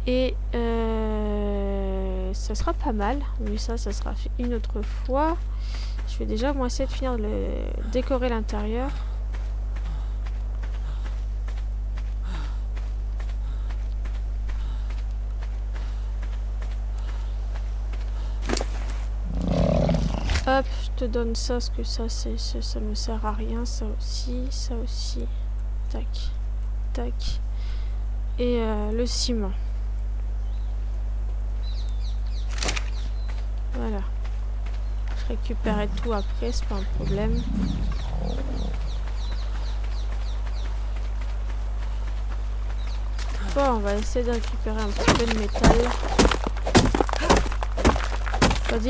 Et ça sera pas mal. Mais ça sera fait une autre fois. Je vais déjà moi essayer de finir de décorer l'intérieur. Hop, je te donne ça, parce que ça me sert à rien. Ça aussi. Tac, tac. Et le ciment. Voilà. Je récupérerai tout après, c'est pas un problème. Bon, on va essayer de récupérer un petit peu de métal. Pas dit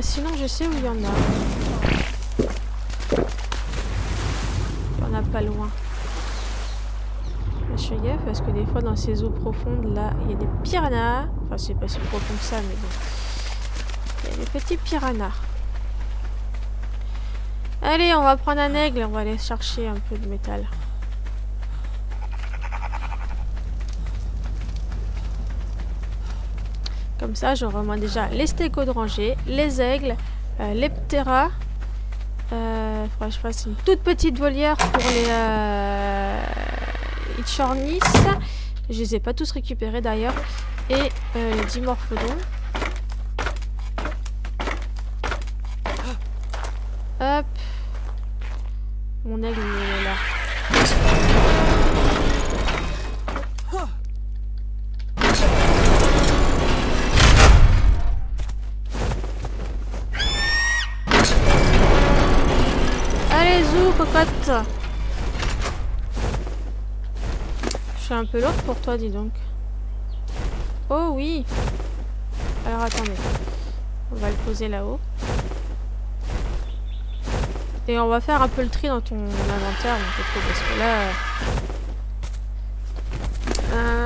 sinon je sais où il y en a. Il y en a pas loin. Je fais gaffe parce que des fois dans ces eaux profondes là, il y a des piranhas. Enfin c'est pas si profond que ça mais bon. Il y a des petits piranhas. Allez, on va prendre un aigle, on va aller chercher un peu de métal. Comme ça, j'aurai au moins déjà les stégots de rangée, les aigles, les ptéras. Faudrait que je fasse une toute petite volière pour les Ichornis. Je les ai pas tous récupérés d'ailleurs. Et les dimorphodons. Hop. Mon aigle il est là. Allez, zou, cocotte. Je suis un peu lourde pour toi, dis donc. Oh oui. Alors attendez. On va le poser là-haut. Et on va faire un peu le tri dans ton inventaire, parce que là...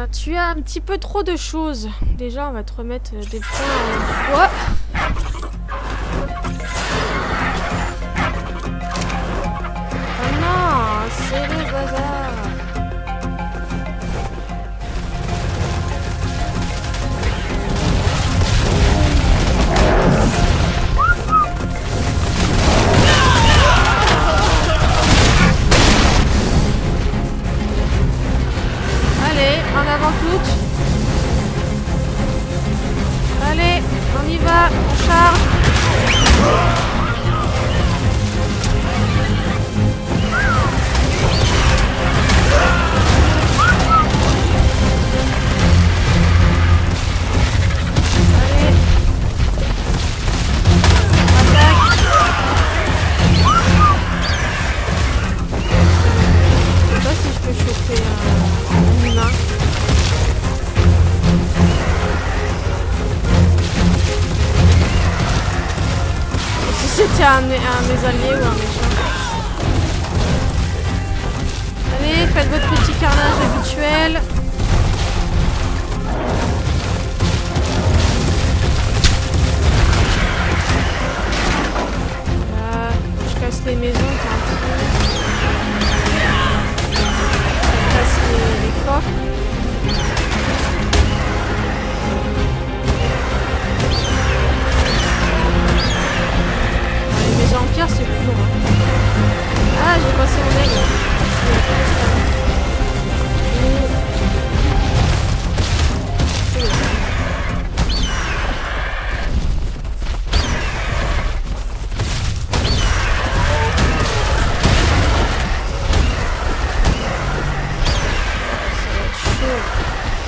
tu as un petit peu trop de choses. Déjà, on va te remettre des points en bois. Oh non, c'est le bazar. c'est un de mes alliés ou un méchant. Allez, faites votre petit carnage habituel. Voilà, je casse les maisons, tant pis. Je casse les coffres. Les maisons en pierre, c'est plus lourd. Ah, j'ai passé mon aigle.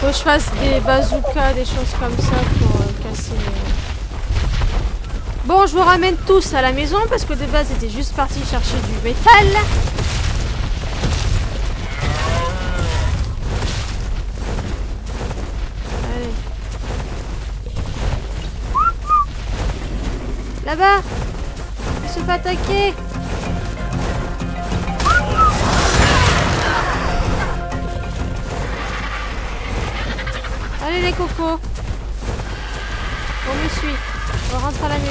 Faut que je fasse des bazookas, des choses comme ça pour casser Bon, je vous ramène tous à la maison parce que de base j'étais juste parti chercher du métal. Allez. Là-bas. Il se fait attaquer. Allez les cocos. On me suit. On rentre à la maison.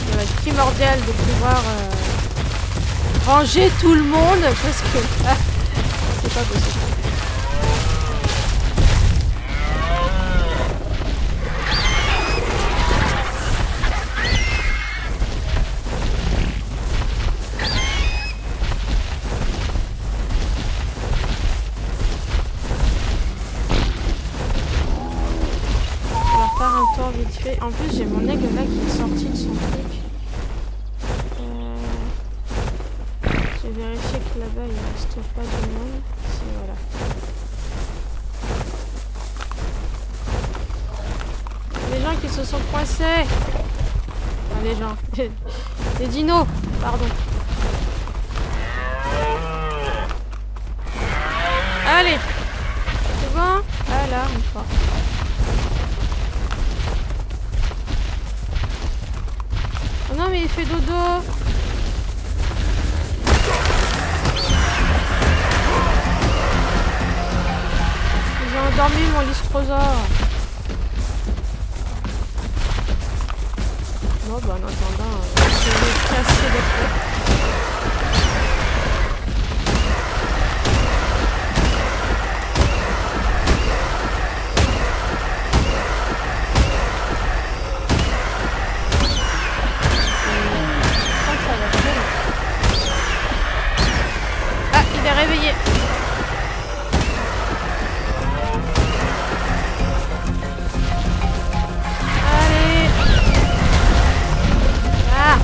Il va être primordial de pouvoir ranger tout le monde parce que c'est pas possible. Vite fait. En plus, j'ai mon aigle là qui est sorti de son truc. J'ai vérifié que là-bas il reste pas du monde. Si, voilà. Les gens qui se sont coincés. Enfin, les gens. Les dinos, pardon. Allez. C'est bon? Ah là, on part. Oh non mais il fait dodo. J'ai endormi mon lystrosaure. Bon bah en attendant, je vais casser les trucs. Réveillé. Allez. Ah.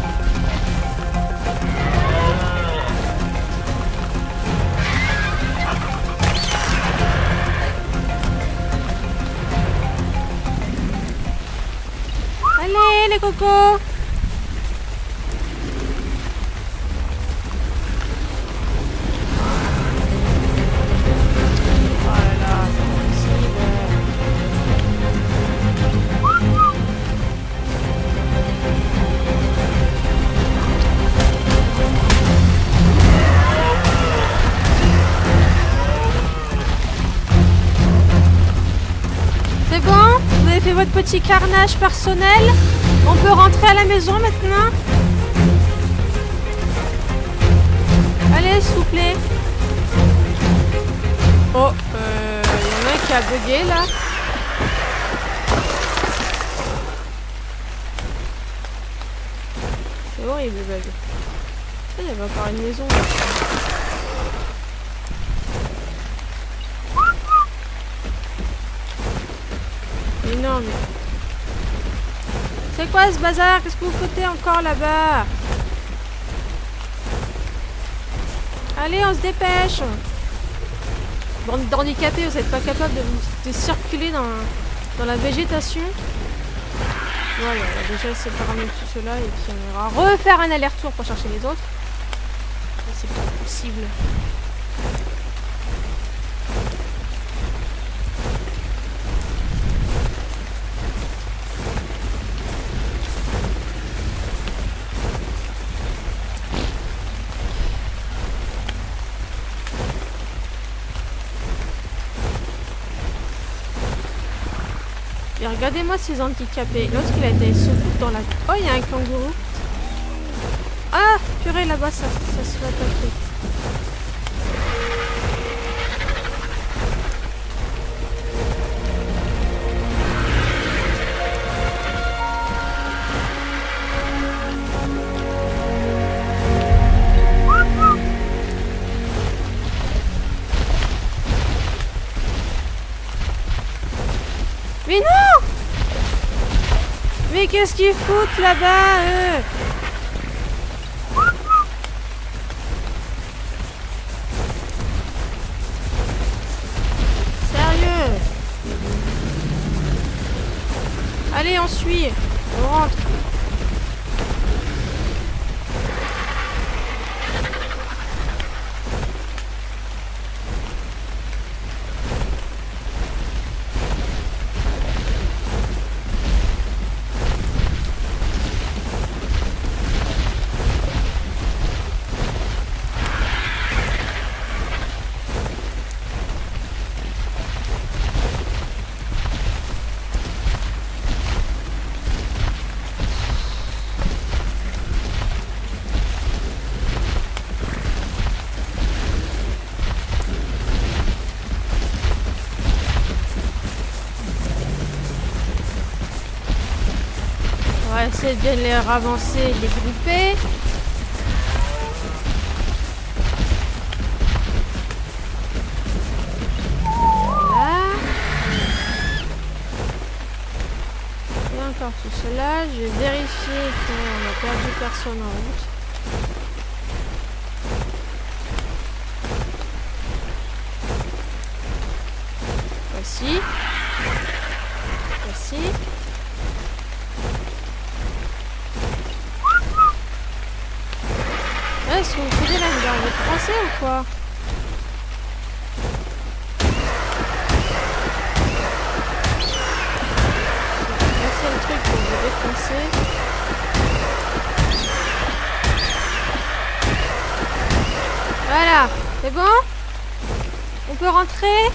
Allez les cocos. Fait votre petit carnage personnel. On peut rentrer à la maison maintenant. Allez, s'il vous plaît. Oh, y en a un qui a bugué là. C'est horrible le bug. Il y avait encore une maison. Énorme. C'est quoi ce bazar? Qu'est-ce que vous foutez encore là-bas? Allez, on se dépêche. Bande d'handicapés, vous n'êtes pas capable de circuler dans la végétation. Voilà, on va déjà séparer tout cela et puis on ira refaire un aller-retour pour chercher les autres. possible. Et regardez-moi ces handicapés. L'autre il a été secoué dans la... Oh, il y a un kangourou. Ah, purée, là-bas, ça se fait attaquer. Mais non! Mais qu'est-ce qu'ils foutent là-bas, eux? Sérieux? Allez, on suit. On rentre. On va essayer de bien les ravancer et les grouper. Voilà. Et encore tout cela. Je vais vérifier qu'on n'a perdu personne en route. Voici. Voici. Est-ce que vous foutez là, vous arrivez de français ou quoi? C'est le truc pour vous défoncer. Voilà, c'est bon? On peut rentrer?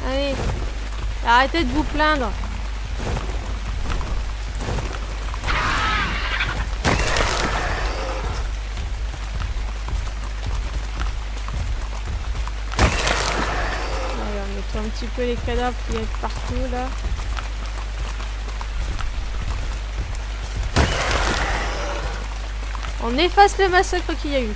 Allez, arrêtez de vous plaindre. Un petit peu les cadavres qui y a partout là. On efface le massacre qu'il y a eu.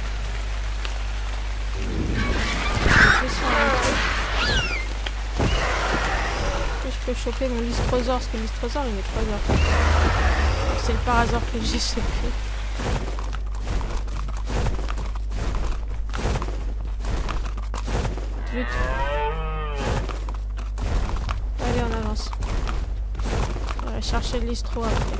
Je peux choper mon lystrosaure parce que le lystrosaure il est 3 heures. C'est le par hasard que j'ai chopé. Vite. Allez, on avance. On va chercher le listro après.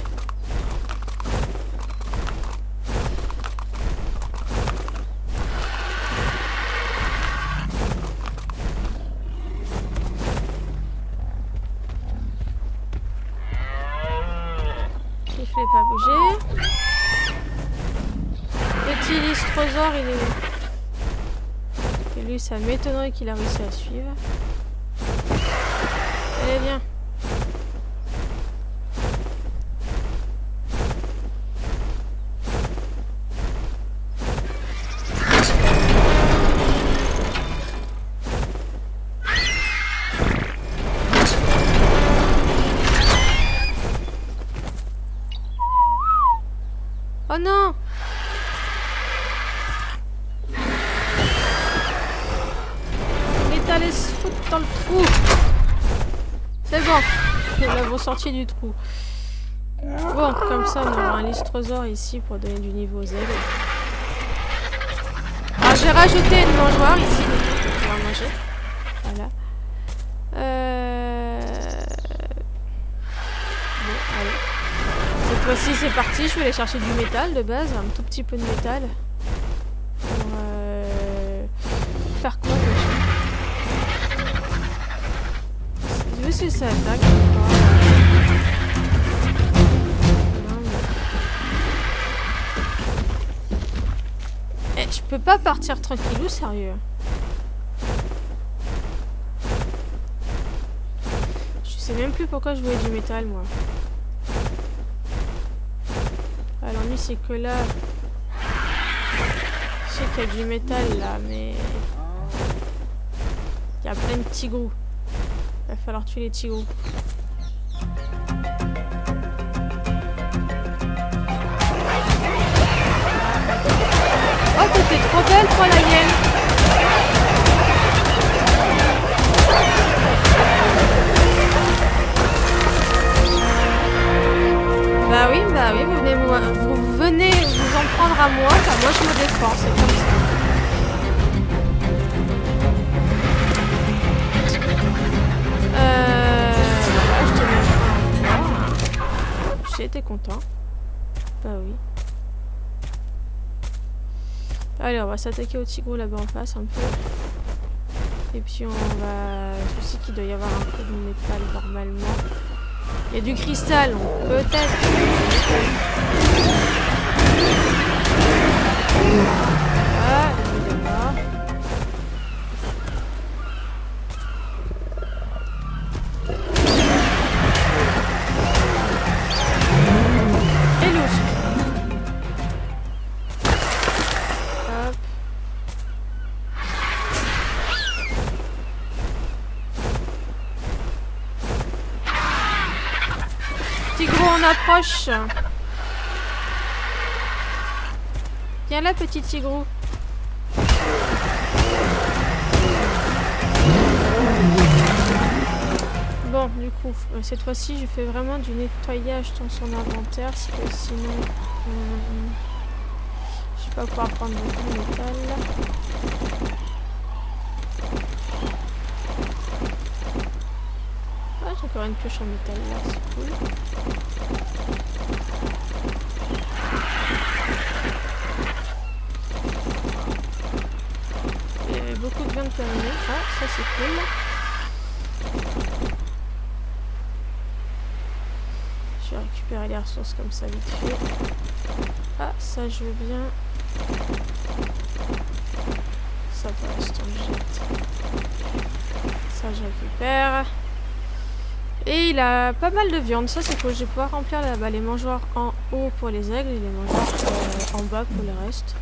Il fait pas bouger. Petit lystrosaure, il est où? Et lui, ça m'étonnerait qu'il a réussi à suivre. Allez, viens. Oh non! Il est allé se foutre dans le trou. C'est bon. Nous l'avons sorti du trou. Bon, comme ça, on aura un lystrosaure ici pour donner du niveau Z. Alors, j'ai rajouté une mangeoire ici pour pouvoir manger. Voilà. Bon, allez. Cette fois-ci c'est parti, je vais aller chercher du métal de base, un tout petit peu de métal. Pour faire quoi déjà? Je vais si ça attaque ou pas. Non, mais... je peux pas partir tranquillou, sérieux. Je sais même plus pourquoi je voulais du métal moi. L'ennui c'est que là, je sais qu'il y a du métal là, mais il y a plein de tigrous. Il va falloir tuer les tigrous. Oh, t'étais trop belle toi la hyène. Bah oui, vous venez vous en prendre à moi, car moi je me défends, c'est comme ça. Voilà, je te mets un. J'ai été content. Bah oui. Allez, on va s'attaquer au tigrou là-bas en face un peu. Et puis on va... Je sais qu'il doit y avoir un peu de métal normalement. Il y a du cristal, donc peut-être. Ah, il est mort. Et l'ours. Hop. Tigrou, on approche. Viens là, petit tigrou. Bon, du coup, cette fois-ci, je fais vraiment du nettoyage dans son inventaire, parce que sinon, je vais pas pouvoir prendre beaucoup de métal. Ah, j'ai encore une pioche en métal là, c'est cool. Beaucoup de viande terminée. Ah, ça c'est cool. Je vais récupérer les ressources comme ça vite fait. Ah, ça je veux bien. Ça pour l'instant je jette. Ça je récupère. Et il a pas mal de viande, ça c'est cool. Je vais pouvoir remplir là-bas les mangeoires en haut pour les aigles et les mangeoires en bas pour le reste.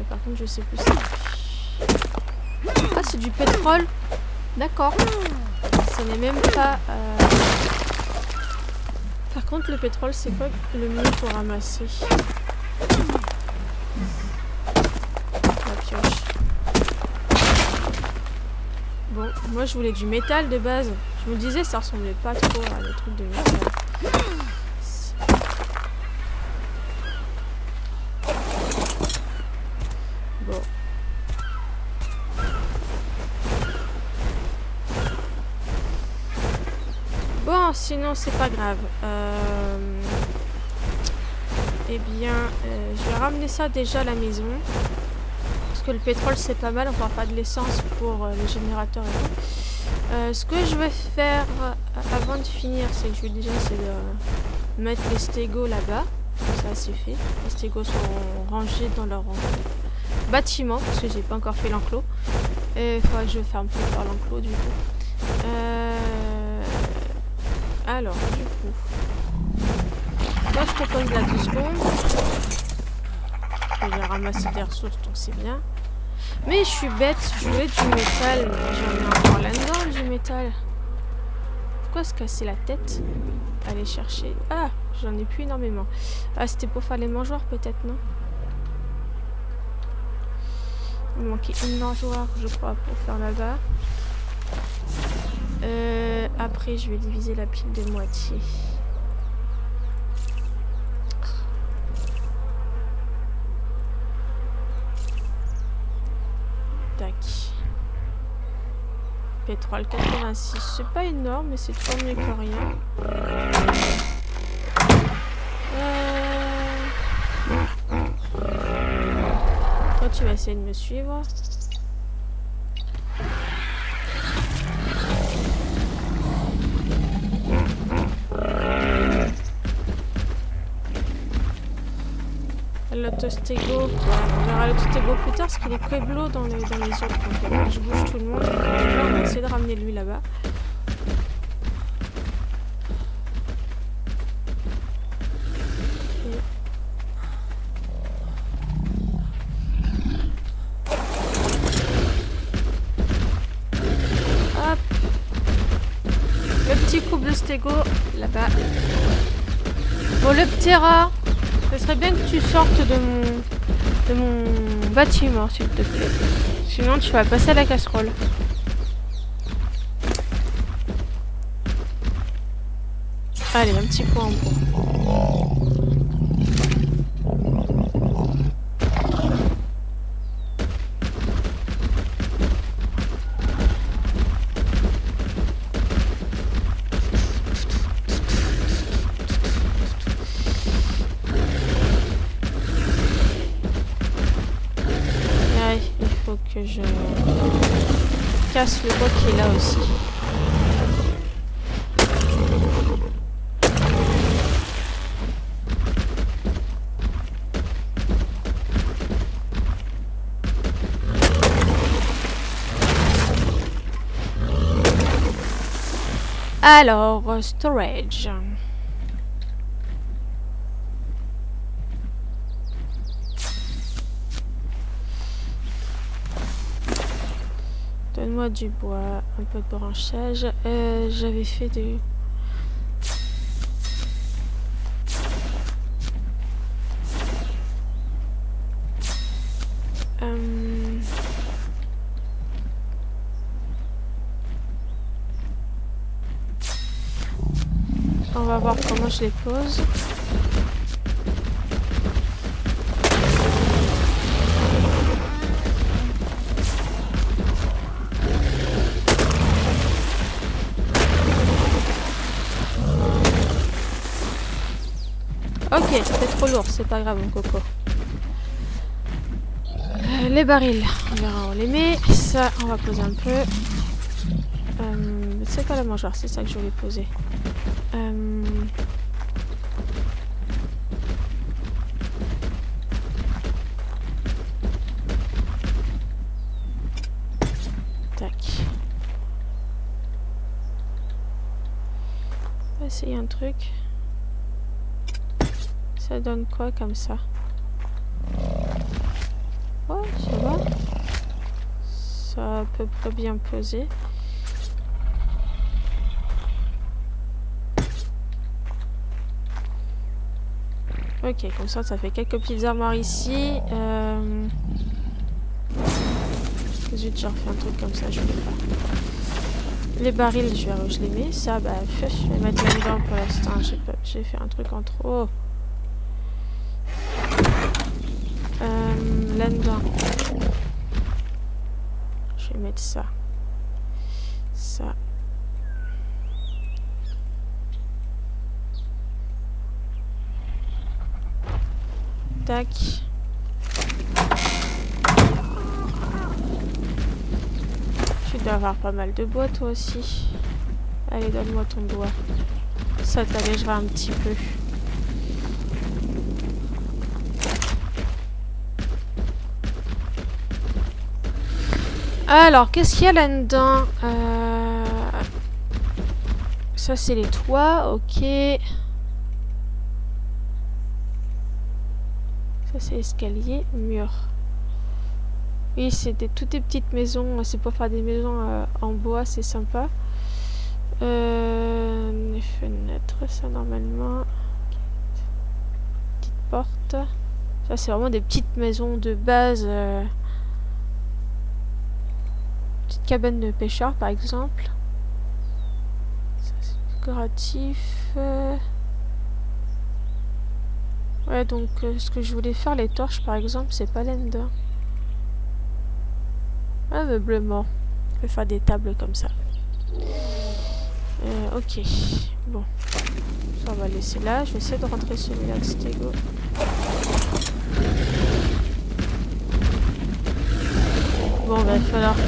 Par contre, je sais plus ça. Ah, c'est du pétrole. D'accord. Ça n'est même pas... Par contre, le pétrole, c'est quoi le mieux pour ramasser? La pioche. Bon, moi, je voulais du métal de base. Je me disais, ça ressemblait pas trop à des trucs de métal. Bon. Bon, sinon c'est pas grave. Eh bien, je vais ramener ça déjà à la maison. Parce que le pétrole c'est pas mal, on prend pas de l'essence pour les générateurs et tout. Ce que je vais faire avant de finir, c'est que je vais déjà essayer de mettre les stégots là-bas. Ça c'est fait. Les stégots sont rangés dans leur bâtiment, parce que j'ai pas encore fait l'enclos. Et il faudra que je ferme pour faire l'enclos du coup. Alors, du coup, moi je te pose là 2 secondes. Je vais ramasser des ressources, donc c'est bien. Mais je suis bête, je voulais du métal. J'en ai encore là-dedans du métal. Pourquoi se casser la tête? Aller chercher. Ah, j'en ai plus énormément. Ah, c'était pour faire les mangeoires peut-être, non? Il manquait une mangeoire, je crois, pour faire là-bas. Après, je vais diviser la pile de moitié. Tac. Pétrole 86. C'est pas énorme, mais c'est toujours mieux que rien. essayer de me suivre. L'autostégo, on verra l'autostégo plus tard parce qu'il est pueblo dans les autres. Donc, je bouge tout le monde. Là, on va essayer de ramener lui là-bas. Hop. Le petit couple de stégo là-bas. Bon, le Ptera. Ce serait bien que tu sortes de mon bâtiment, s'il te plaît. Sinon, tu vas passer à la casserole. Allez, un petit point en bois. Que je casse le bois qui est là aussi. Alors, storage. Donne-moi du bois, un peu de branchage. J'avais fait des... On va voir comment je les pose. Ok, c'était trop lourd, c'est pas grave mon coco. Les barils, on verra où on les met. Ça, on va poser un peu. C'est pas la mangeoire, c'est ça que je voulais poser. Tac. On va essayer un truc. Ça donne quoi comme ça? Ouais, ça va. Ça a à peu près bien posé. Ok, comme ça fait quelques petites armoires ici. Zut, j'ai refait un truc comme ça, je voulais pas. Les barils, je verrai où je les mets. Ça, bah, je vais mettre là-dedans pour l'instant. J'ai fait un truc en trop. Là-dedans. Je vais mettre ça. Ça. Tac. Tu dois avoir pas mal de bois toi aussi. Allez, donne-moi ton bois. Ça t'allégera un petit peu. Alors, qu'est-ce qu'il y a là-dedans? Ça, c'est les toits, ok. Ça, c'est l'escalier, mur. Oui, c'est toutes des petites maisons. C'est pour faire des maisons en bois, c'est sympa. Les fenêtres, ça, normalement. Petite porte. Ça, c'est vraiment des petites maisons de base. Petite cabane de pêcheurs, par exemple. Ça, c'est décoratif. Ouais, donc ce que je voulais faire, les torches par exemple, c'est pas là-dedans. Ameublement. Je vais faire des tables comme ça. Ok. Bon. Ça, on va laisser là. Je vais essayer de rentrer celui-là de stégo. Bon, va falloir que...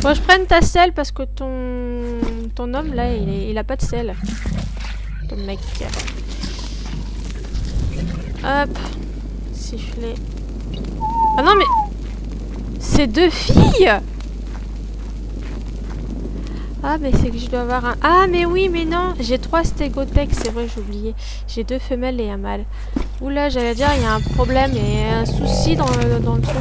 Bon, je prenne ta selle parce que ton homme là, il a pas de selle. Ton mec. Hop. Siffler. Ah non mais... C'est 2 filles! Ah mais c'est que je dois avoir un... Ah mais oui mais non! J'ai 3 stégothèques, c'est vrai j'ai oublié. J'ai 2 femelles et un mâle. Oula j'allais dire il y a un problème et un souci dans le truc.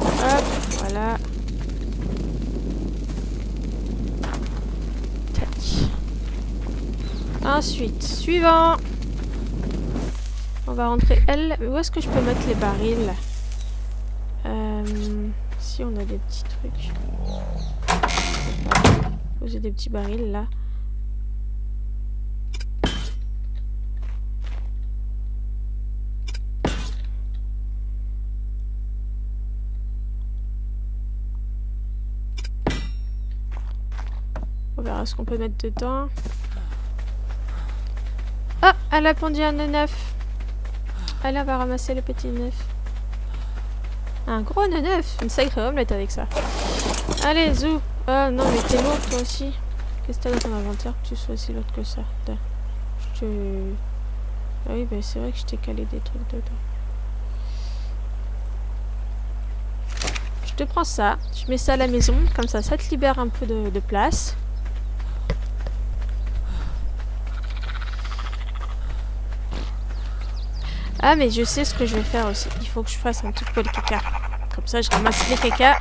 Hop, voilà. Tac. Ensuite, suivant. On va rentrer elle. Où est-ce que je peux mettre les barils? Si on a des petits trucs. Poser des petits barils là. On verra ce qu'on peut mettre dedans. Ah, elle a pondu un neuf. Elle va ramasser le petit neuf. Un gros neuf. Une sacrée omelette avec ça. Allez, zou. Oh non, mais t'es lourd toi aussi. Qu'est-ce que t'as dans ton inventaire que tu sois aussi lourde que ça? Je te... Ah oui, bah c'est vrai que je t'ai calé des trucs dedans. Je te prends ça. Je mets ça à la maison. Comme ça te libère un peu de place. Ah mais je sais ce que je vais faire aussi. Il faut que je fasse un truc pour le caca. Comme ça je ramasse les caca.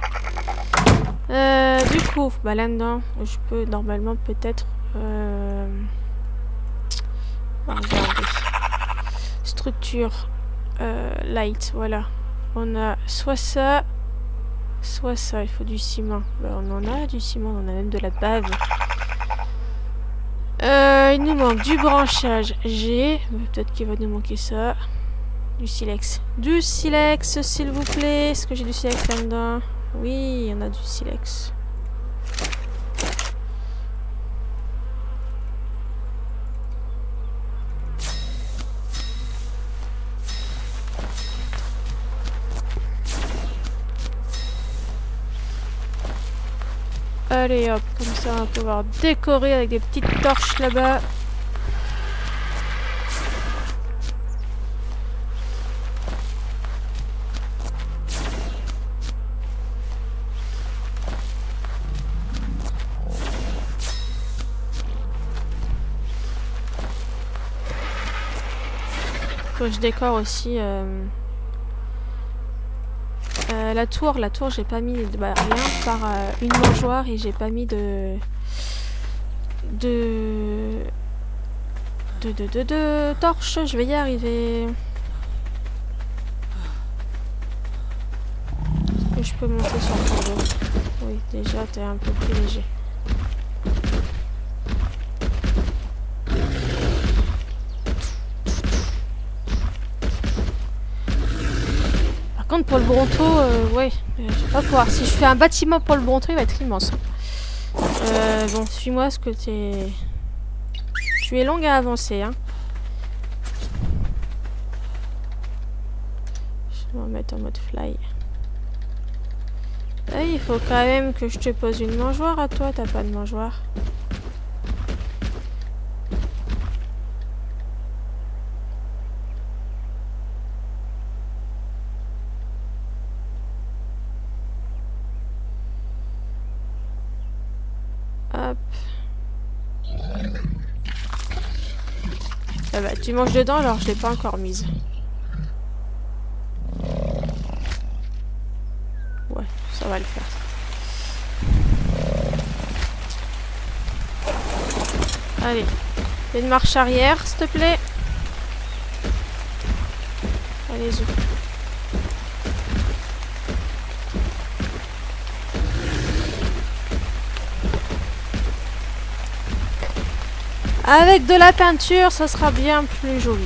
Du coup, bah là-dedans, je peux normalement peut-être... regarder. Structure. Light, voilà. On a soit ça, soit ça. Il faut du ciment. Bah, on en a du ciment, on en a même de la bave. Il nous manque du branchage G. Peut-être qu'il va nous manquer ça. Du silex. Du silex, s'il vous plaît. Est-ce que j'ai du silex là-dedans? Oui, on a du silex. Allez hop, comme ça on va pouvoir décorer avec des petites torches là-bas. Faut que je décore aussi la tour, j'ai pas mis rien par une mangeoire et j'ai pas mis de torches, je vais y arriver. Est-ce que je peux monter sur le dos? Oui, déjà t'es un peu plus léger. Par contre pour le Bronto, ouais, je vais pas pouvoir. Si je fais un bâtiment pour le Bronto, il va être immense. Bon, suis-moi parce que t'es... Tu es longue à avancer, hein. Je vais me mettre en mode fly. Ah, il faut quand même que je te pose une mangeoire à toi, t'as pas de mangeoire. Hop. Ah bah, tu manges dedans alors je l'ai pas encore mise. Ouais, ça va le faire. Allez, fais une marche arrière, s'il te plaît. Allez-y. Avec de la peinture, ça sera bien plus joli.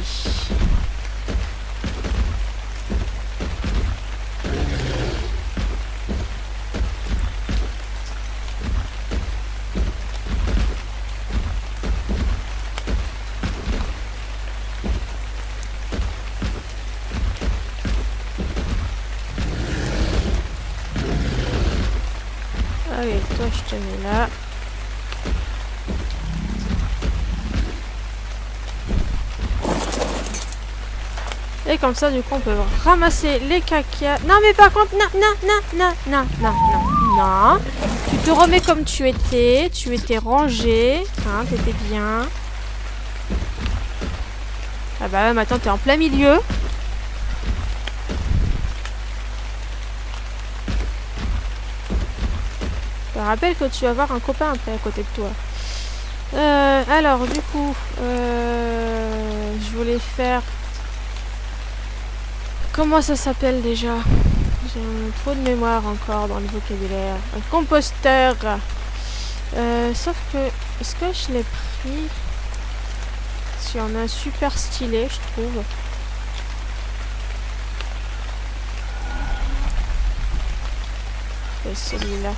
Allez, toi je te mets là. Et comme ça, du coup, on peut ramasser les cacas. Non, mais par contre, non, non, non, non, non, non, non, non. Tu te remets comme tu étais. Tu étais rangé. Hein, t'étais bien. Ah bah ouais, maintenant, t'es en plein milieu. Je te rappelle que tu vas avoir un copain après à côté de toi. Alors, du coup, je voulais faire... Comment ça s'appelle déjà? J'ai trop de mémoire encore dans le vocabulaire. Un composteur. Sauf que... Est-ce que je l'ai pris? Parce qu'il y en a un super stylé, je trouve. C'est celui-là.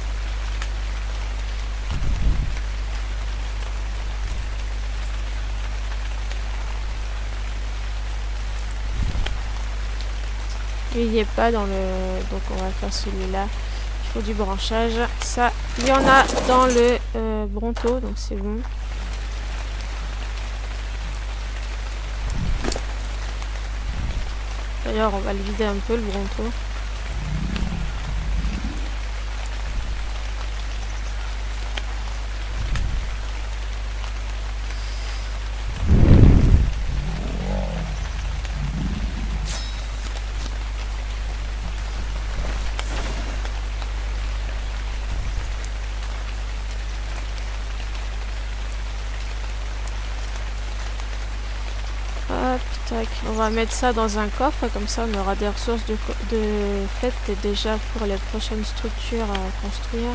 Il n'y est pas dans le... Donc on va faire celui-là. Il faut du branchage. Ça, il y en a dans le Bronto, donc c'est bon. D'ailleurs, on va le vider un peu, le Bronto. On va mettre ça dans un coffre, comme ça on aura des ressources de fait et déjà pour les prochaines structures à construire.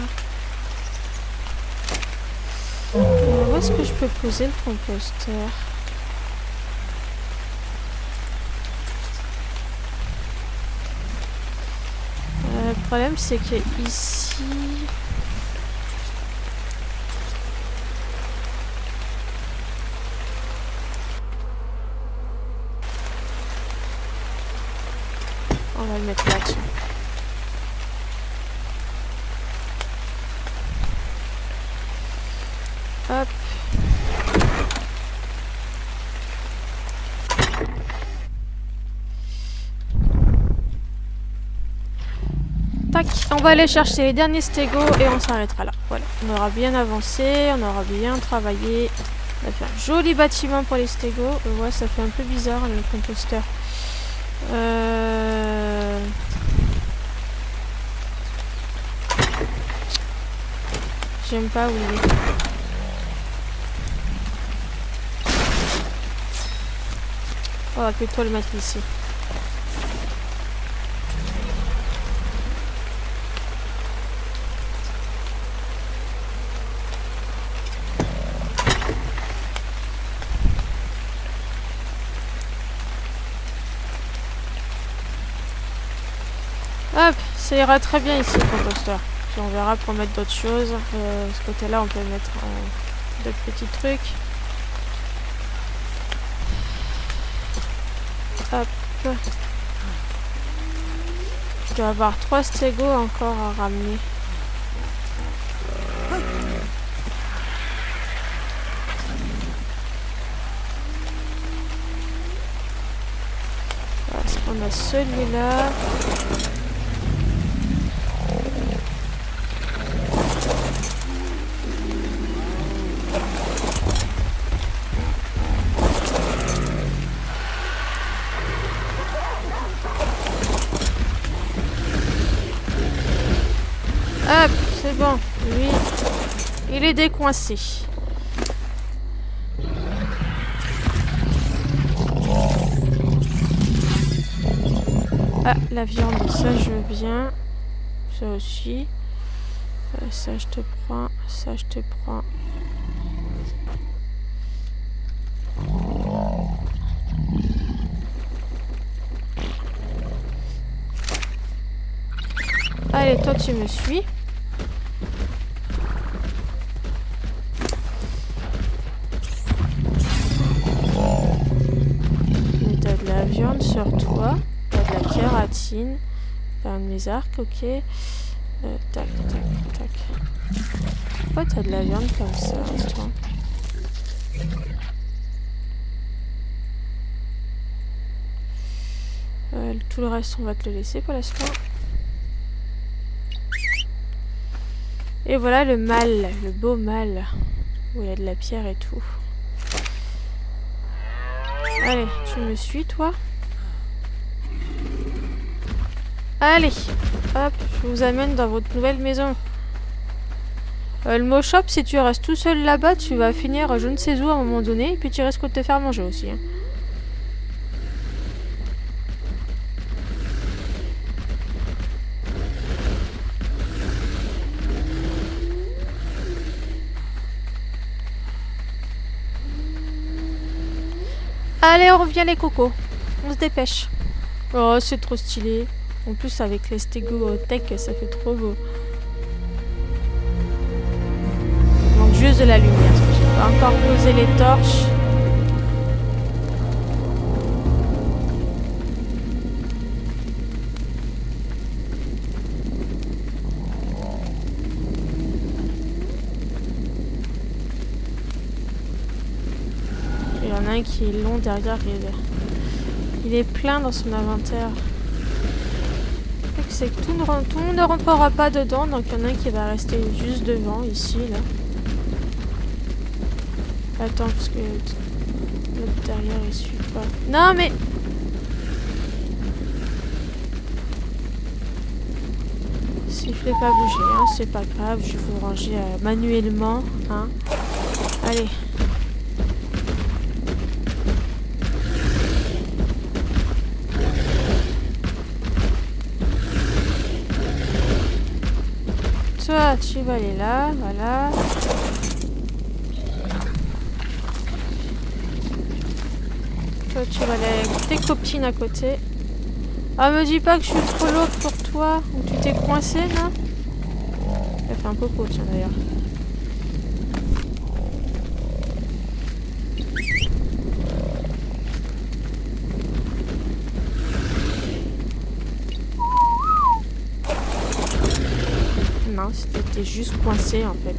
Où est-ce que je peux poser le composteur? Le problème c'est que ici... On va le mettre là-dessus. Hop. Tac. On va aller chercher les derniers stégots et on s'arrêtera là. Voilà. On aura bien avancé, on aura bien travaillé. On a fait un joli bâtiment pour les stégots. Ouais, ça fait un peu bizarre le composteur. J'aime pas où il est. On va plutôt le mettre ici. Hop, ça ira très bien ici le composteur. Puis on verra pour mettre d'autres choses. Ce côté-là, on peut mettre d'autres petits trucs. Hop. Je dois avoir 3 stégots encore à ramener. Parce qu'on a celui-là. Hop, c'est bon. Lui, il est décoincé. Ah, la viande, ça je veux bien. Ça aussi. Ça je te prends. Ça je te prends. Allez, toi tu me suis. T'as de la viande sur toi. T'as de la kératine. T'as un de mes arcs, ok. Tac, tac, tac. Pourquoi t'as de la viande comme ça, toi? Tout le reste, on va te le laisser pour l'instant. Et voilà le mal, le beau mal. Où il y a de la pierre et tout. Allez, tu me suis, toi? Allez, hop, je vous amène dans votre nouvelle maison. Le mot shop, si tu restes tout seul là-bas, tu vas finir je ne sais où à un moment donné, et puis tu risques de te faire manger aussi. Hein. Allez, on revient les cocos. On se dépêche. Oh, c'est trop stylé. En plus, avec les stégots tech, ça fait trop beau. Il manque juste de la lumière. Parce que j'ai pas encore posé les torches. Il y en a un qui est long derrière. Il est plein dans son inventaire. C'est que tout le monde ne rentrera pas dedans, donc il y en a un qui va rester juste devant, ici, là. Attends, parce que l'autre derrière, il suit pas. Non, mais... Sifflez pas bouger, hein, c'est pas grave, je vais vous ranger manuellement, hein. Allez. Toi, tu vas aller là, voilà. Toi, tu vas aller avec tes copines à côté. Ah, me dis pas que je suis trop lourde pour toi. Ou tu t'es coincé, là. Elle fait un popo, tiens, d'ailleurs. Non, c'était juste coincé, en fait.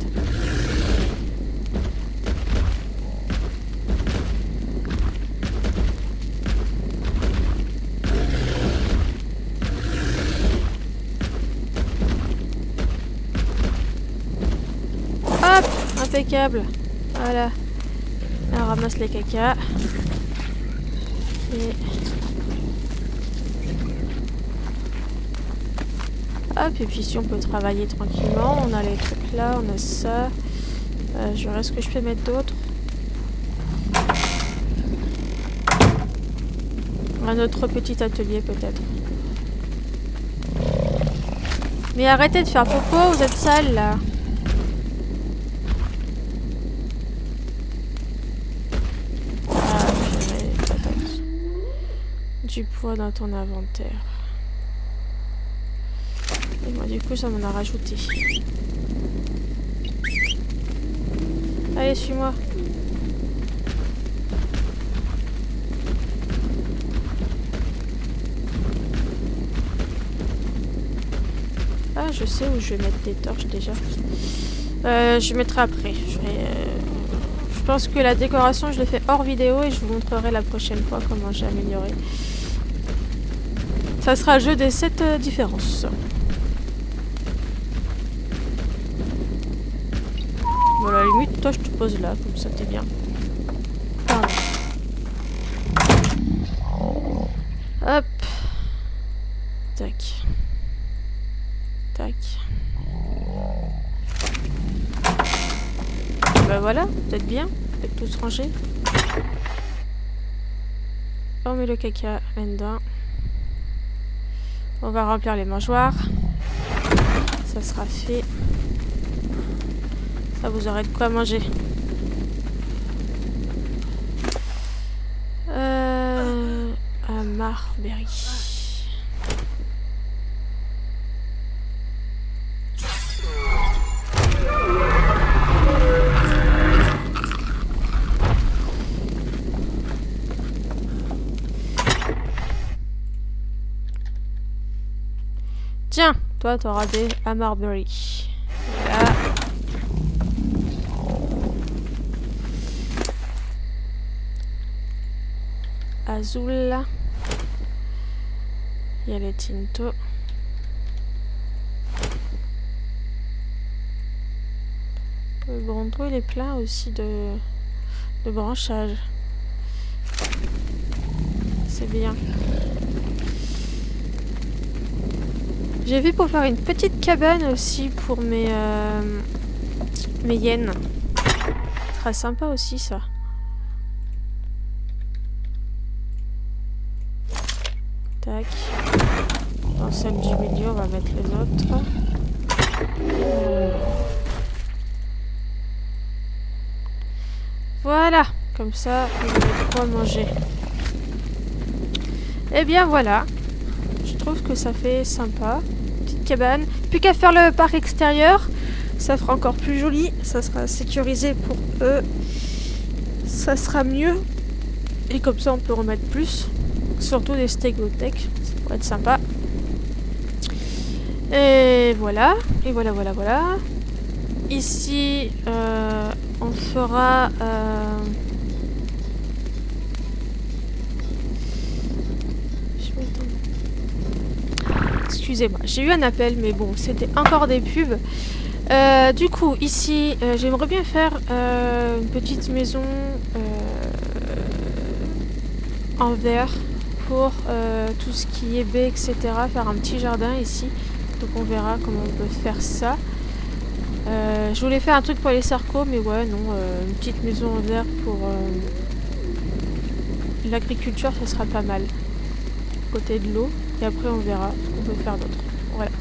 Hop, impeccable. Voilà. On ramasse les caca. Et... Hop, et puis si on peut travailler tranquillement, on a les trucs là, on a ça. Je verrai ce que je peux mettre d'autre. Un autre petit atelier peut-être. Mais arrêtez de faire popo, vous êtes sale là. Ah, du poids dans ton inventaire. Et moi du coup ça m'en a rajouté. Allez, suis-moi. Ah, je sais où je vais mettre des torches déjà. Je mettrai après. Je pense que la décoration, je l'ai fait hors vidéo et je vous montrerai la prochaine fois comment j'ai amélioré. Ça sera le jeu des 7 différences. Voilà, à la limite, toi je te pose là, comme ça t'es bien. Pardon. Hop. Tac. Tac. Bah voilà, peut-être bien. Peut-être tous rangés. On met le caca là-dedans. On va remplir les mangeoires. Ça sera fait. Ça vous aurez de quoi manger. Un marberry. Tiens, Toi, t'auras des Hammerberry. Voilà. Azul. Il y a les Tinto. Le Bronto, il est plein aussi de branchages. C'est bien. J'ai vu pour faire une petite cabane aussi pour mes hyènes. Ce sera sympa aussi ça. Tac. Dans celle du milieu, on va mettre les autres. Voilà. Comme ça, vous avez quoi manger. Et bien voilà. Je trouve que ça fait sympa. Petite cabane. Plus qu'à faire le parc extérieur. Ça fera encore plus joli. Ça sera sécurisé pour eux. Ça sera mieux. Et comme ça, on peut remettre plus. Surtout des stégothèques. Ça pourrait être sympa. Et voilà. Et voilà, voilà, voilà. Ici, on fera... Excusez-moi, j'ai eu un appel, mais bon, c'était encore des pubs. Du coup, ici, j'aimerais bien faire une petite maison en verre pour tout ce qui est baies, etc. Faire un petit jardin ici. Donc on verra comment on peut faire ça. Je voulais faire un truc pour les cercos, mais ouais, non, une petite maison en verre pour l'agriculture, ça sera pas mal. Côté de l'eau. Et après on verra ce qu'on peut faire d'autre. Voilà.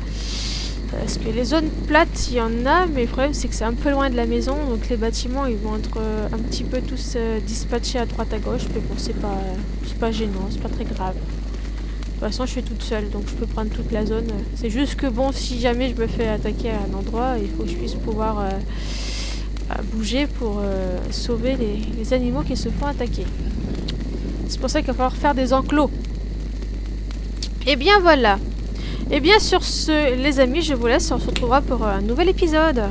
Parce que les zones plates, il y en a, mais le problème c'est que c'est un peu loin de la maison. Donc les bâtiments ils vont être un petit peu tous dispatchés à droite à gauche. Mais bon, c'est pas gênant, c'est pas très grave. De toute façon je suis toute seule, donc je peux prendre toute la zone. C'est juste que bon, si jamais je me fais attaquer à un endroit, il faut que je puisse pouvoir bouger pour sauver les animaux qui se font attaquer. C'est pour ça qu'il va falloir faire des enclos. Et bien voilà. Et bien sur ce, les amis, je vous laisse. On se retrouvera pour un nouvel épisode.